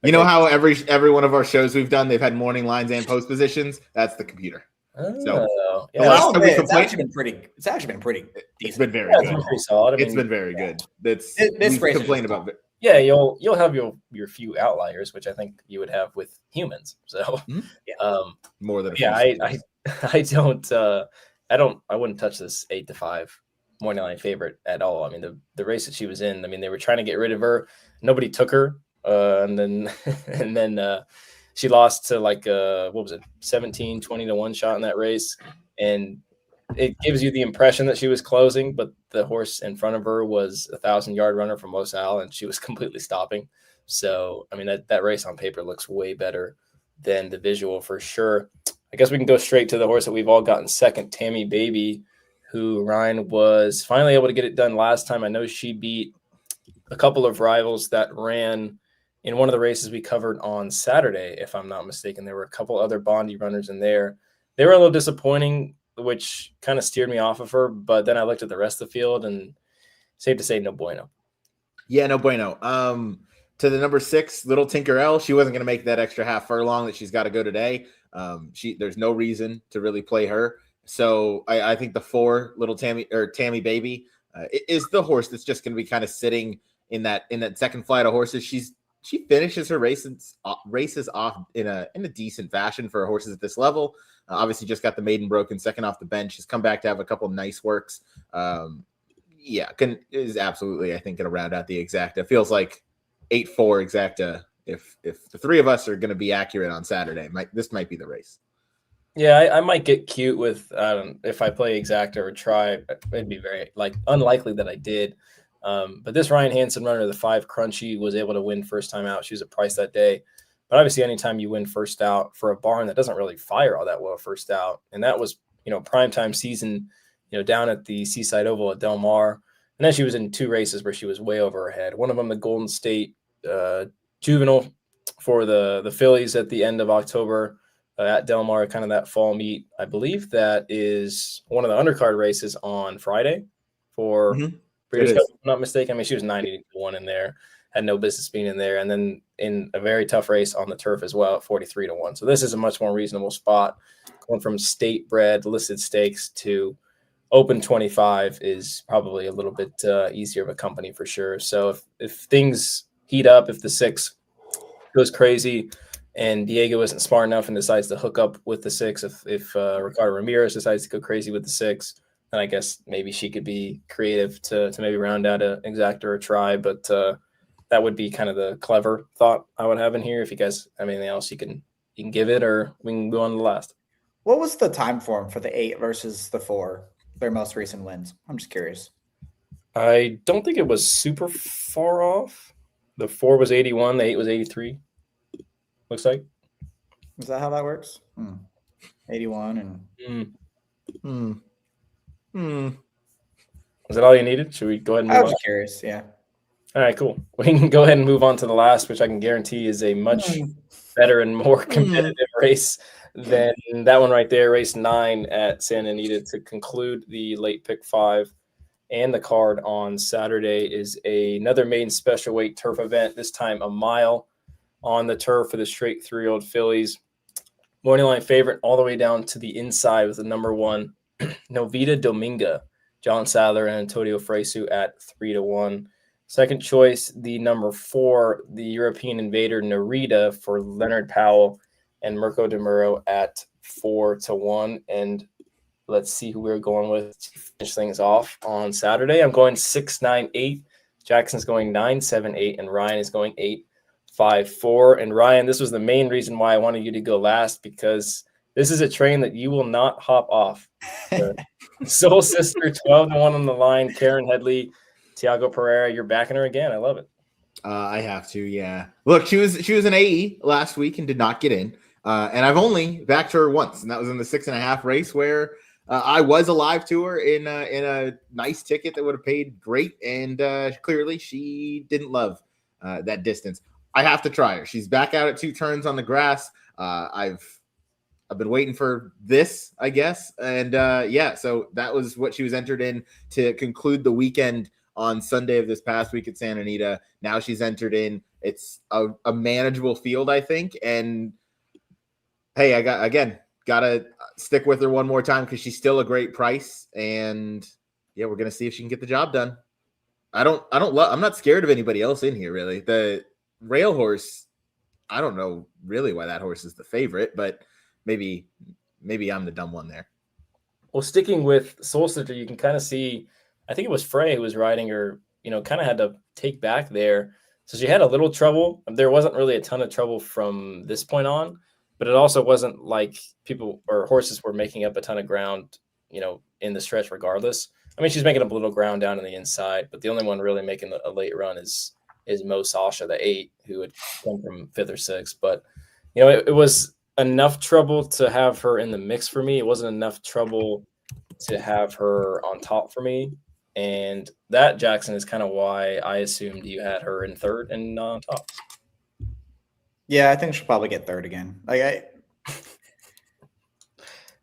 You know how every one of our shows we've done, they've had morning lines and post positions. That's the computer. So yeah. It's actually been pretty decent. It's been very good. Pretty solid. It's been very good. This race complain about it. Yeah, you'll have your few outliers, which I think you would have with humans. So more than I wouldn't touch this 8-5 morning line favorite at all. I mean, the race that she was in, I mean, they were trying to get rid of her. Nobody took her. And then she lost to like what was it, 17-20 to 1 shot in that race, and it gives you the impression that she was closing, but the horse in front of her was a 1,000-yard runner from Mosal, and she was completely stopping. So I mean, that race on paper looks way better than the visual for sure. I guess we can go straight to the horse that we've all gotten second, Tammy Baby, who Ryan was finally able to get it done last time. I know she beat a couple of rivals that ran in one of the races we covered on Saturday, if I'm not mistaken. There were a couple other Bondi runners in there. They were a little disappointing, which kind of steered me off of her. But then I looked at the rest of the field, and safe to say, no bueno. Yeah, no bueno. To the number 6, Little Tinkerell, she wasn't going to make that extra half furlong that she's got to go today. There's no reason to really play her. So I think the 4, Little Tammy Baby, is the horse that's just going to be kind of sitting in that second flight of horses. She finishes her races off in a decent fashion for horses at this level. Obviously, just got the maiden broken, second off the bench. She's come back to have a couple of nice works. Is absolutely, I think, going to round out the exacta. Feels like 8-4 exacta. If the three of us are going to be accurate on Saturday, this might be the race. Yeah, I might get cute with if I play exacta or try. It'd be very unlikely that I did. But this Ryan Hansen runner, the 5 Crunchy, was able to win first time out. She was a price that day. But obviously, anytime you win first out for a barn that doesn't really fire all that well first out, and that was primetime season, down at the Seaside Oval at Del Mar. And then she was in 2 races where she was way over her head. One of them, the Golden State Juvenile for the fillies at the end of October at Del Mar, kind of that fall meet. I believe that is one of the undercard races on Friday for. If I'm not mistaken. I mean, she was 90 to 1 in there, had no business being in there. And then in a very tough race on the turf as well at 43 to 1. So this is a much more reasonable spot. Going from state bred listed stakes to open 25 is probably a little bit easier of a company for sure. So if things heat up, if the 6 goes crazy and Diego isn't smart enough and decides to hook up with the 6, if Ricardo Ramirez decides to go crazy with the 6, and I guess maybe she could be creative to maybe round out an exacta or a try, but that would be kind of the clever thought I would have in here. If you guys have anything else, you can give it, or we can go on to the last. What was the time form for the 8 versus the 4, their most recent wins? I'm just curious. I don't think it was super far off. The 4 was 81, the 8 was 83. Looks like. Is that how that works? 81 and. Was that all you needed? Should we go ahead and move on? I was curious, yeah. All right, cool. We can go ahead and move on to the last, which I can guarantee is a much better and more competitive race than that one right there. Race 9 at Santa Anita to conclude the late pick 5. And the card on Saturday is another maiden special weight turf event, this time a mile on the turf for the straight 3-year-old fillies. Morning line favorite all the way down to the inside with the number 1. Novita Dominga, John Sadler and Antonio Fresu at 3 to 1. Second choice, the number 4, the European Invader Narita for Leonard Powell and Mirko de Muro at 4 to 1. And let's see who we're going with to finish things off on Saturday. I'm going 6-9-8. Jackson's going 9-7-8, and Ryan is going 8-5-4. And Ryan, this was the main reason why I wanted you to go last, because this is a train that you will not hop off. Soul Sister, 12 to 1 on the line. Karen Headley, Tiago Pereira, you're backing her again. I love it. I have to, yeah. Look, she was an AE last week and did not get in. And I've only backed her once, and that was in the 6.5 race where I was alive to her in a nice ticket that would have paid great, and clearly she didn't love that distance. I have to try her. She's back out at 2 turns on the grass. I've been waiting for this, I guess, and so that was what she was entered in to conclude the weekend on Sunday of this past week at Santa Anita. Now she's entered in. It's a manageable field, I think, and hey, I gotta stick with her one more time because she's still a great price, and yeah, we're gonna see if she can get the job done. I'm not scared of anybody else in here, really. The rail horse, I don't know really why that horse is the favorite, but maybe I'm the dumb one there. Well, sticking with Solstice, you can kind of see, I think it was Frey who was riding her, kind of had to take back there. So she had a little trouble. There wasn't really a ton of trouble from this point on, but it also wasn't like people or horses were making up a ton of ground, in the stretch regardless. I mean, she's making up a little ground down on the inside, but the only one really making a late run is Mo Sasha, the 8, who had come from 5th or 6th. But, it was enough trouble to have her in the mix for me. It wasn't enough trouble to have her on top for me. And that, Jackson, is kind of why I assumed you had her in 3rd and on top. Yeah, I think she'll probably get 3rd again. Like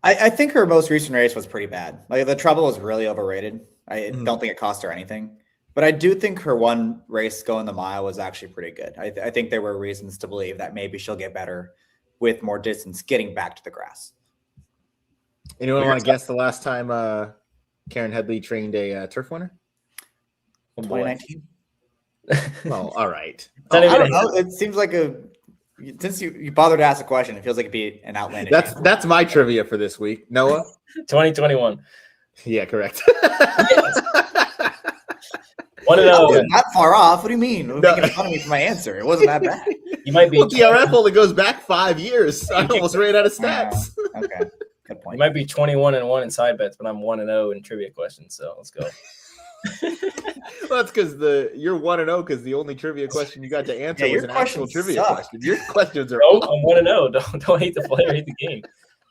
I think her most recent race was pretty bad. Like the trouble was really overrated. I don't think it cost her anything. But I do think her one race going the mile was actually pretty good. I think there were reasons to believe that maybe she'll get better with more distance getting back to the grass. Anyone want to guess the last time Karen Headley trained a turf winner? 2019. Well, all right. I don't know. It seems like since you bothered to ask a question, it feels like it'd be an outlandish. That's my trivia for this week. Noah? 2021. Yeah, correct. What did not far off. What do you mean? You're making fun of me for my answer. It wasn't that bad. You might be. Well, DRF only goes back 5 years. I almost ran out of stats. Okay, good point. You might be 21-1 in side bets, but I'm 1-0 in trivia questions. So let's go. Well, that's because you're 1-0 because the only trivia question you got to answer was an actual trivia question. Your questions are. I'm 1-0. Don't hate the player, hate the game.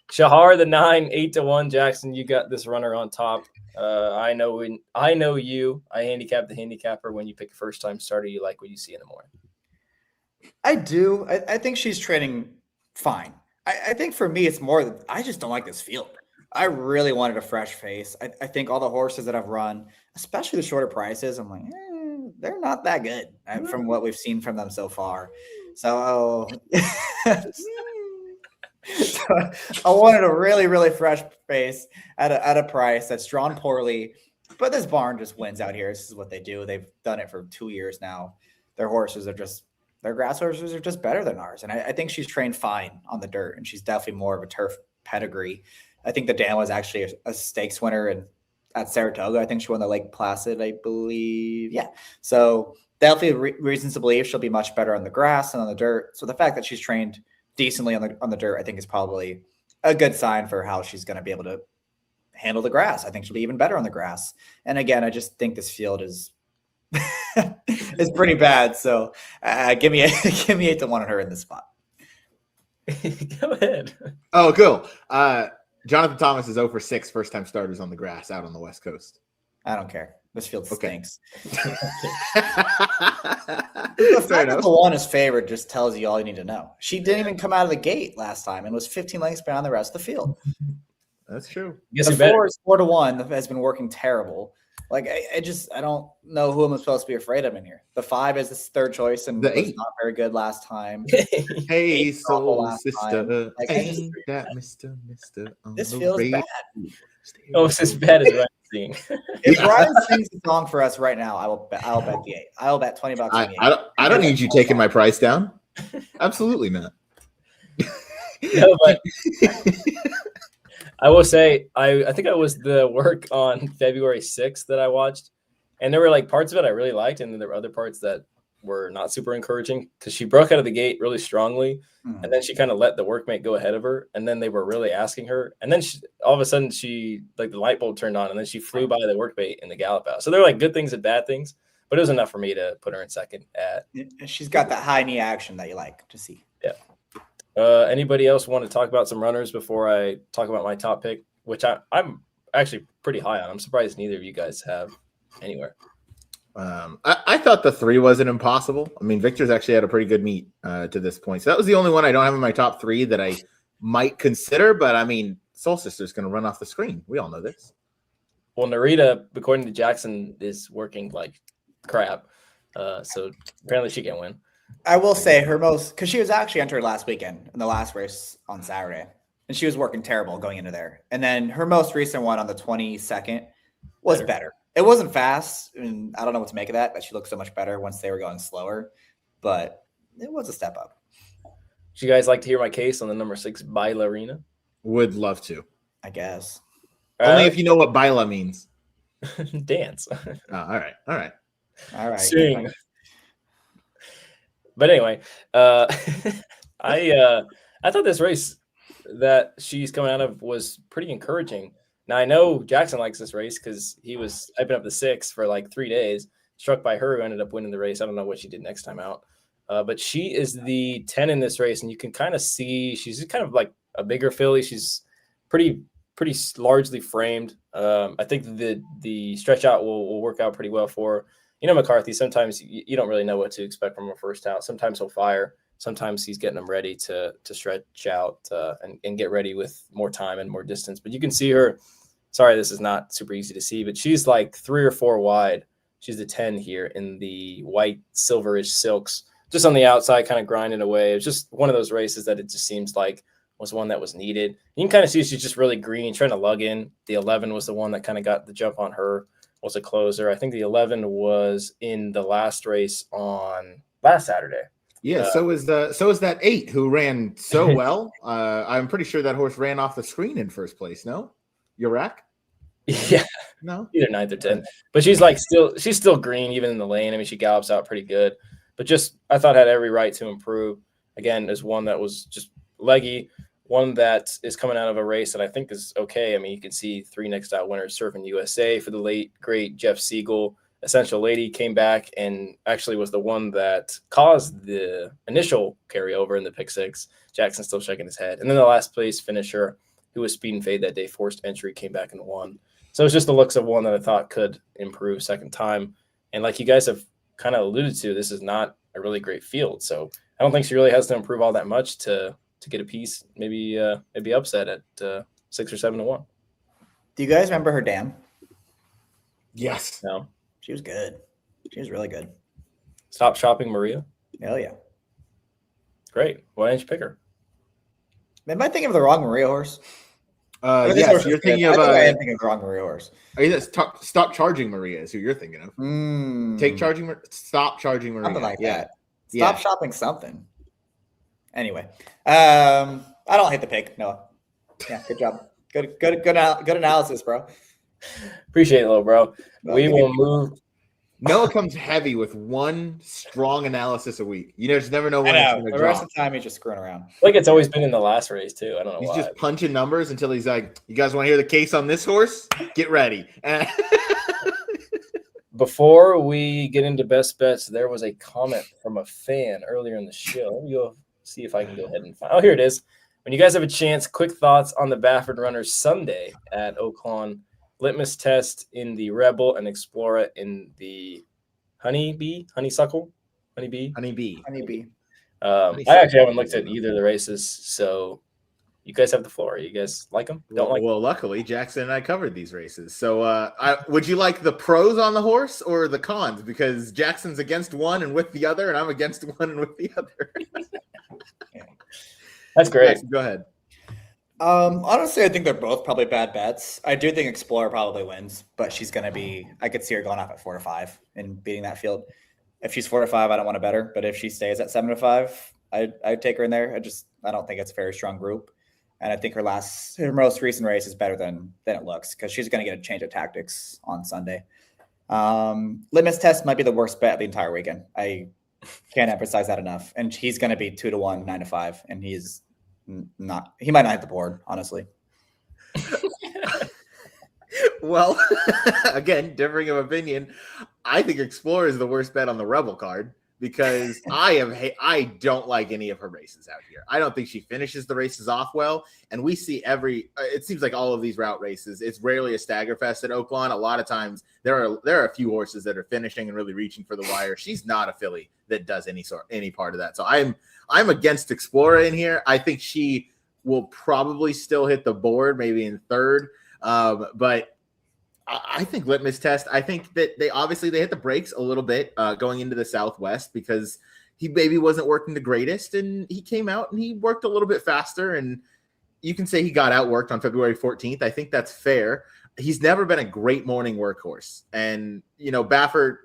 Shahar the 9, 8-1. Jackson, you got this runner on top. I know you. I handicap the handicapper. When you pick a first time starter, you like what you see in the morning. I do. I think she's training fine. I think for me, it's more that I just don't like this field. I really wanted a fresh face. I think all the horses that I've run, especially the shorter prices, I'm like, they're not that good from what we've seen from them so far. So, I wanted a really, really fresh face at a price that's drawn poorly. But this barn just wins out here. This is what they do. They've done it for 2 years now. Their grass horses are just better than ours. And I think she's trained fine on the dirt, and she's definitely more of a turf pedigree. I think the dam was actually a stakes winner at Saratoga. I think she won the Lake Placid, I believe. Yeah. So definitely reasons to believe she'll be much better on the grass and on the dirt. So the fact that she's trained decently on the dirt, I think is probably a good sign for how she's going to be able to handle the grass. I think she'll be even better on the grass. And again, I just think this field is pretty bad. So give me 8-1 on her in this spot. Go ahead. Oh, cool. Jonathan Thomas is 0 for 6 first-time starters on the grass out on the West Coast. I don't care. This field stinks. Okay. The fact that the one is favored just tells you all you need to know. She didn't even come out of the gate last time and was 15 lengths behind the rest of the field. That's true. The 4 is 4-1 has been working terrible. Like I don't know who I'm supposed to be afraid of in here. The 5 is this third choice and the 8 was not very good last time. Hey, soul sister, like, ain't that Mister? This feels bad. Oh, it's as bad as Ryan singing. If Ryan sings a song for us right now, I'll bet the 8. I'll bet $20 on the 8. I don't need you taking my price down. Absolutely not. No, but I will say, I think I was the work on February 6th that I watched, and there were like parts of it I really liked, and then there were other parts that were not super encouraging because she broke out of the gate really strongly, and then she kind of let the workmate go ahead of her, and then they were really asking her, and then all of a sudden she like the light bulb turned on, and then she flew by the workmate in the gallop out. So there were like good things and bad things, but it was enough for me to put her in second. She's got that high knee action that you like to see. Yeah. Anybody else want to talk about some runners before I talk about my top pick, which I'm actually pretty high on. I'm surprised neither of you guys have anywhere. I thought the 3 wasn't impossible. I mean, Victor's actually had a pretty good meet to this point. So that was the only one I don't have in my top 3 that I might consider. But I mean, Soul Sister's going to run off the screen. We all know this. Well, Narita, according to Jackson, is working like crap. So apparently she can't win. I will say her most, because she was actually entered last weekend in the last race on Saturday, and she was working terrible going into there. And then her most recent one on the 22nd was better. It wasn't fast, and I don't know what to make of that, but she looked so much better once they were going slower. But it was a step up. Would you guys like to hear my case on the number 6 Bailarina? Would love to. I guess. Only if you know what Baila means. Dance. All right. Sing. But anyway, I thought this race that she's coming out of was pretty encouraging. Now, I know Jackson likes this race because he was hyping up the 6 for like 3 days, struck by her, who ended up winning the race. I don't know what she did next time out. But she is the 10 in this race, and you can kind of see she's kind of like a bigger filly. She's pretty largely framed. I think the stretch out will work out pretty well for her. You know, McCarthy, sometimes you don't really know what to expect from a first out. Sometimes he'll fire. Sometimes he's getting them ready to stretch out and get ready with more time and more distance. But you can see her. Sorry, this is not super easy to see, but she's like 3 or 4 wide. She's the 10 here in the white silverish silks, just on the outside, kind of grinding away. It's just one of those races that it just seems like was one that was needed. You can kind of see she's just really green, trying to lug in. The 11 was the one that kind of got the jump on her, was a closer. I think the 11 was in the last race on last Saturday. Yeah, so is that 8 who ran so well. I'm pretty sure that horse ran off the screen in first place. No, Urak? Yeah, no, either 9th or 10th. But she's still green even in the lane. I mean, she gallops out pretty good. But just I thought had every right to improve. Again, is one that was just leggy, one that is coming out of a race that I think is okay. I mean, you can see 3 next out winners Surfing USA for the late great Jeff Siegel. Essential Lady came back and actually was the one that caused the initial carryover in the pick 6. Jackson still shaking his head. And then the last place finisher, who was Speed and Fade that day, forced entry, came back and won. So it's just the looks of one that I thought could improve second time. And like you guys have kind of alluded to, this is not a really great field. So I don't think she really has to improve all that much to get a piece, maybe upset at 6 or 7 to 1. Do you guys remember her dam? Yes. No. She was good. She was really good. Stop Shopping Maria. Hell yeah. Great. Why didn't you pick her? Am I thinking of the wrong Maria horse? Yes, you're thinking of. I am thinking of the wrong Maria horse. Stop Charging Maria is who you're thinking of. Stop Charging Maria. Something like that. Stop shopping something. Anyway, I don't hate the pick, Noah. Yeah, good job. Good analysis, bro. Appreciate it, little bro. We will move. Noah comes heavy with one strong analysis a week. You just never know when it's going to drop. The rest of the time, he's just screwing around. Like it's always been in the last race, too. I don't know he's why. He's just punching numbers until he's like, you guys want to hear the case on this horse? Get ready. Before we get into best bets, there was a comment from a fan earlier in the show. Let me go see if I can go ahead and find. Oh, here it is. When you guys have a chance, quick thoughts on the Baffert Runners Sunday at Oaklawn. Litmus test in the Rebel and Explorer in the Honeysuckle. I actually haven't looked at either of the races, so you guys have the floor. You guys like them? Well, luckily, Jackson and I covered these races. So would you like the pros on the horse or the cons? Because Jackson's against one and with the other, and I'm against one and with the other. That's great. Jackson, go ahead. Honestly, I think they're both probably bad bets. I do think Explorer probably wins, but she's going to be – I could see her going off at 4-5 and beating that field. If she's 4-5, I don't want to bet her. But if she stays at 7-5, I'd take her in there. I don't think it's a very strong group. And I think her most recent race is better than it looks because she's going to get a change of tactics on Sunday. Litmus test might be the worst bet of the entire weekend. I can't emphasize that enough. And he's going to be 2-1, 9-5, and he might not hit the board, honestly. Well, again, differing of opinion. I think Explorer is the worst bet on the Rebel card. because I don't like any of her races out here. I don't think she finishes the races off well. And we see it seems like all of these route races, it's rarely a stagger fest at Oaklawn. A lot of times there are a few horses that are finishing and really reaching for the wire. She's not a filly that does any part of that. So I'm against Explorer in here. I think she will probably still hit the board, maybe in third. But I think Litmus Test, I think that they hit the brakes a little bit going into the Southwest because he maybe wasn't working the greatest, and he came out and he worked a little bit faster, and you can say he got outworked on February 14th. I think that's fair. He's never been a great morning workhorse, and Baffert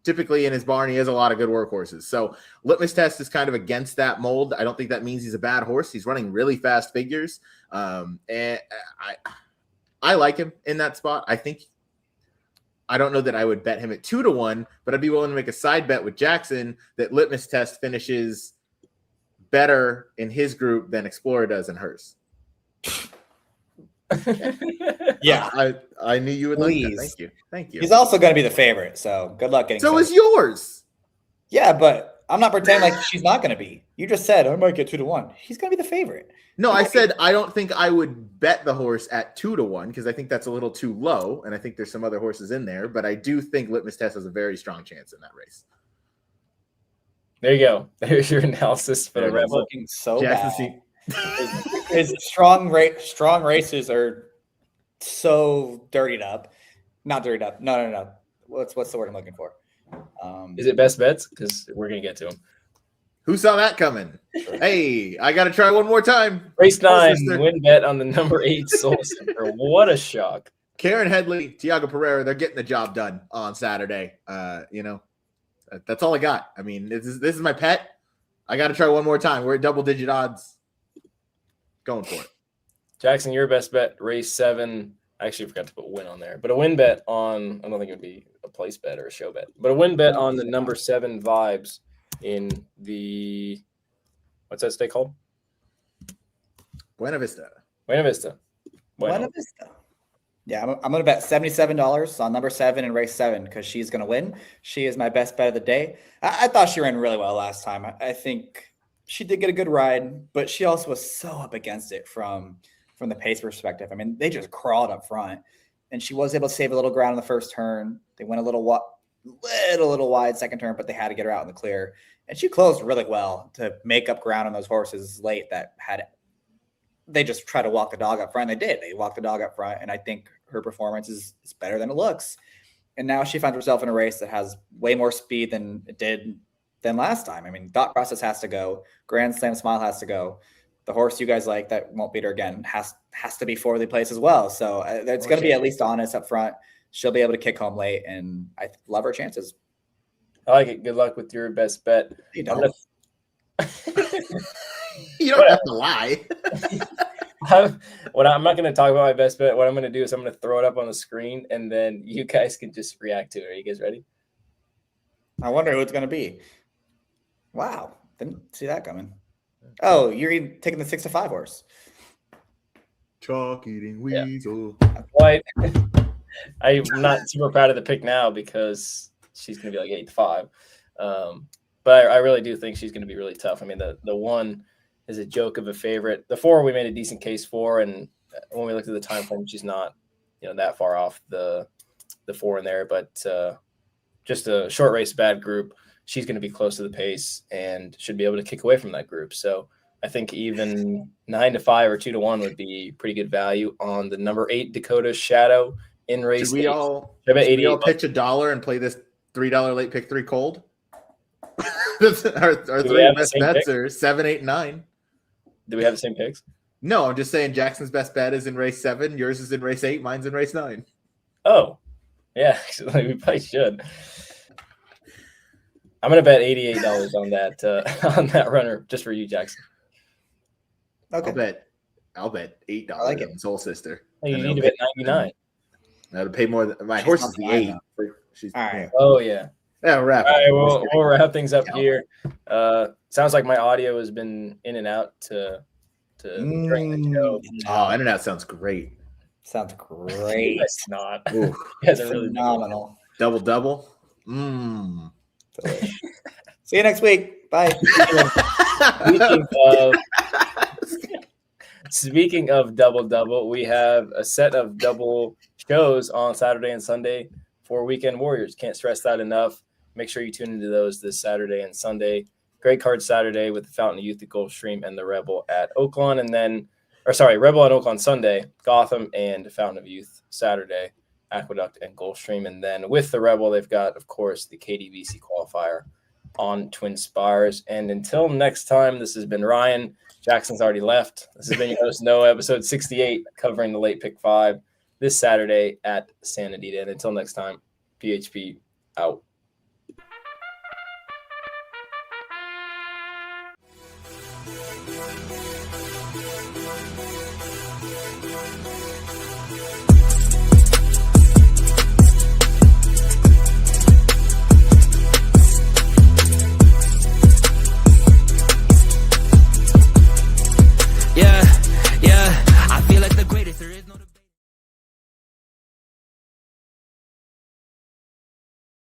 typically in his barn, he has a lot of good workhorses. So Litmus Test is kind of against that mold. I don't think that means he's a bad horse. He's running really fast figures, and I like him in that spot. I don't know that I would bet him at 2-1, but I'd be willing to make a side bet with Jackson that Litmus Test finishes better in his group than Explorer does in hers. Yeah. I knew you would like that. Thank you. He's also going to be the favorite, so good luck getting So is yours. Yeah, but I'm not pretending like she's not going to be. You just said, I might get 2-1. He's going to be the favorite. No, I said I don't think I would bet the horse at 2-1 because I think that's a little too low, and I think there's some other horses in there. But I do think Litmus Test has a very strong chance in that race. There you go. There's your analysis for the Rebel. Looking so Jackson bad. His strong races are so dirtied up. Not dirtied up. No. What's the word I'm looking for? Is it best bets? Because we're gonna get to him. Who saw that coming? Hey, I got to try one more time. Race 9, win bet on the number 8 Soul Center. What a shock. Karen Headley, Tiago Pereira, they're getting the job done on Saturday. That's all I got. I mean, this is my pet. I got to try one more time. We're at double-digit odds. Going for it. Jackson, your best bet, race 7. I actually forgot to put win on there. But a win bet on, I don't think it would be a place bet or a show bet, but a win bet on the number 7 Vibes in the, what's that stake called? Buena Vista. Yeah, I'm going to bet $77 on number 7 in race 7 because she's going to win. She is my best bet of the day. I thought she ran really well last time. I think she did get a good ride, but she also was so up against it from the pace perspective. I mean, they just crawled up front, and she was able to save a little ground in the first turn. They went a little wide second turn, but they had to get her out in the clear. And she closed really well to make up ground on those horses late that they just tried to walk the dog up front. They did. They walked the dog up front, and I think her performance is better than it looks. And now she finds herself in a race that has way more speed than it did than last time. I mean, Thought Process has to go. Grand Slam Smile has to go. The horse you guys like that won't beat her again has to be fourthly place as well. So it's going to be at least honest up front. She'll be able to kick home late, and I love her chances. I like it. Good luck with your best bet. You don't. You don't have to lie. I'm not going to talk about my best bet. What I'm going to do is I'm going to throw it up on the screen, and then you guys can just react to it. Are you guys ready? I wonder who it's going to be. Wow. Didn't see that coming. Oh, you're taking the 6-5 horse. Chalk eating weasel. Yeah. Well, I'm not super proud of the pick now because she's going to be like 8-5. But I really do think she's going to be really tough. I mean, the 1 is a joke of a favorite. The 4 we made a decent case for, and when we looked at the time frame, she's not that far off the 4 in there. But just a short race, bad group. She's going to be close to the pace and should be able to kick away from that group. So I think even 9-5 or 2-1 would be pretty good value on the number 8 Dakota Shadow in race. Should we all pitch $1 and play this $3 late pick 3 cold? our 3 best bets pick? Are 7, 8, 9. Do we have the same picks? No, I'm just saying Jackson's best bet is in race 7. Yours is in race 8. Mine's in race 9. Oh, yeah. Actually, we probably should. I'm going to bet $88 on that runner just for you, Jackson. Okay. I'll bet $8 like on Soul Sister. You need to bet $99. I would pay more than my horse is the 8. She's, all right. Yeah. Oh, yeah. Yeah, wrap. All right, we'll wrap things up here. Sounds like my audio has been in and out during the show. Oh, in and out sounds great. Sounds great. It's not. You guys are really phenomenal. Double. See you next week. Bye. Speaking of double, we have a set of double shows on Saturday and Sunday for Weekend Warriors. Can't stress that enough. Make sure you tune into those this Saturday and Sunday. Great card Saturday with the Fountain of Youth at Gulfstream and the Rebel at Oaklawn. And then, Rebel at Oaklawn Sunday, Gotham and Fountain of Youth Saturday, Aqueduct and Gulfstream. And then with the Rebel, they've got, of course, the KDVC qualifier on Twin Spires. And until next time, this has been Ryan. Jackson's already left. This has been your host, Noah, episode 68, covering the late pick 5 this Saturday at Santa Anita. And until next time, PHP out.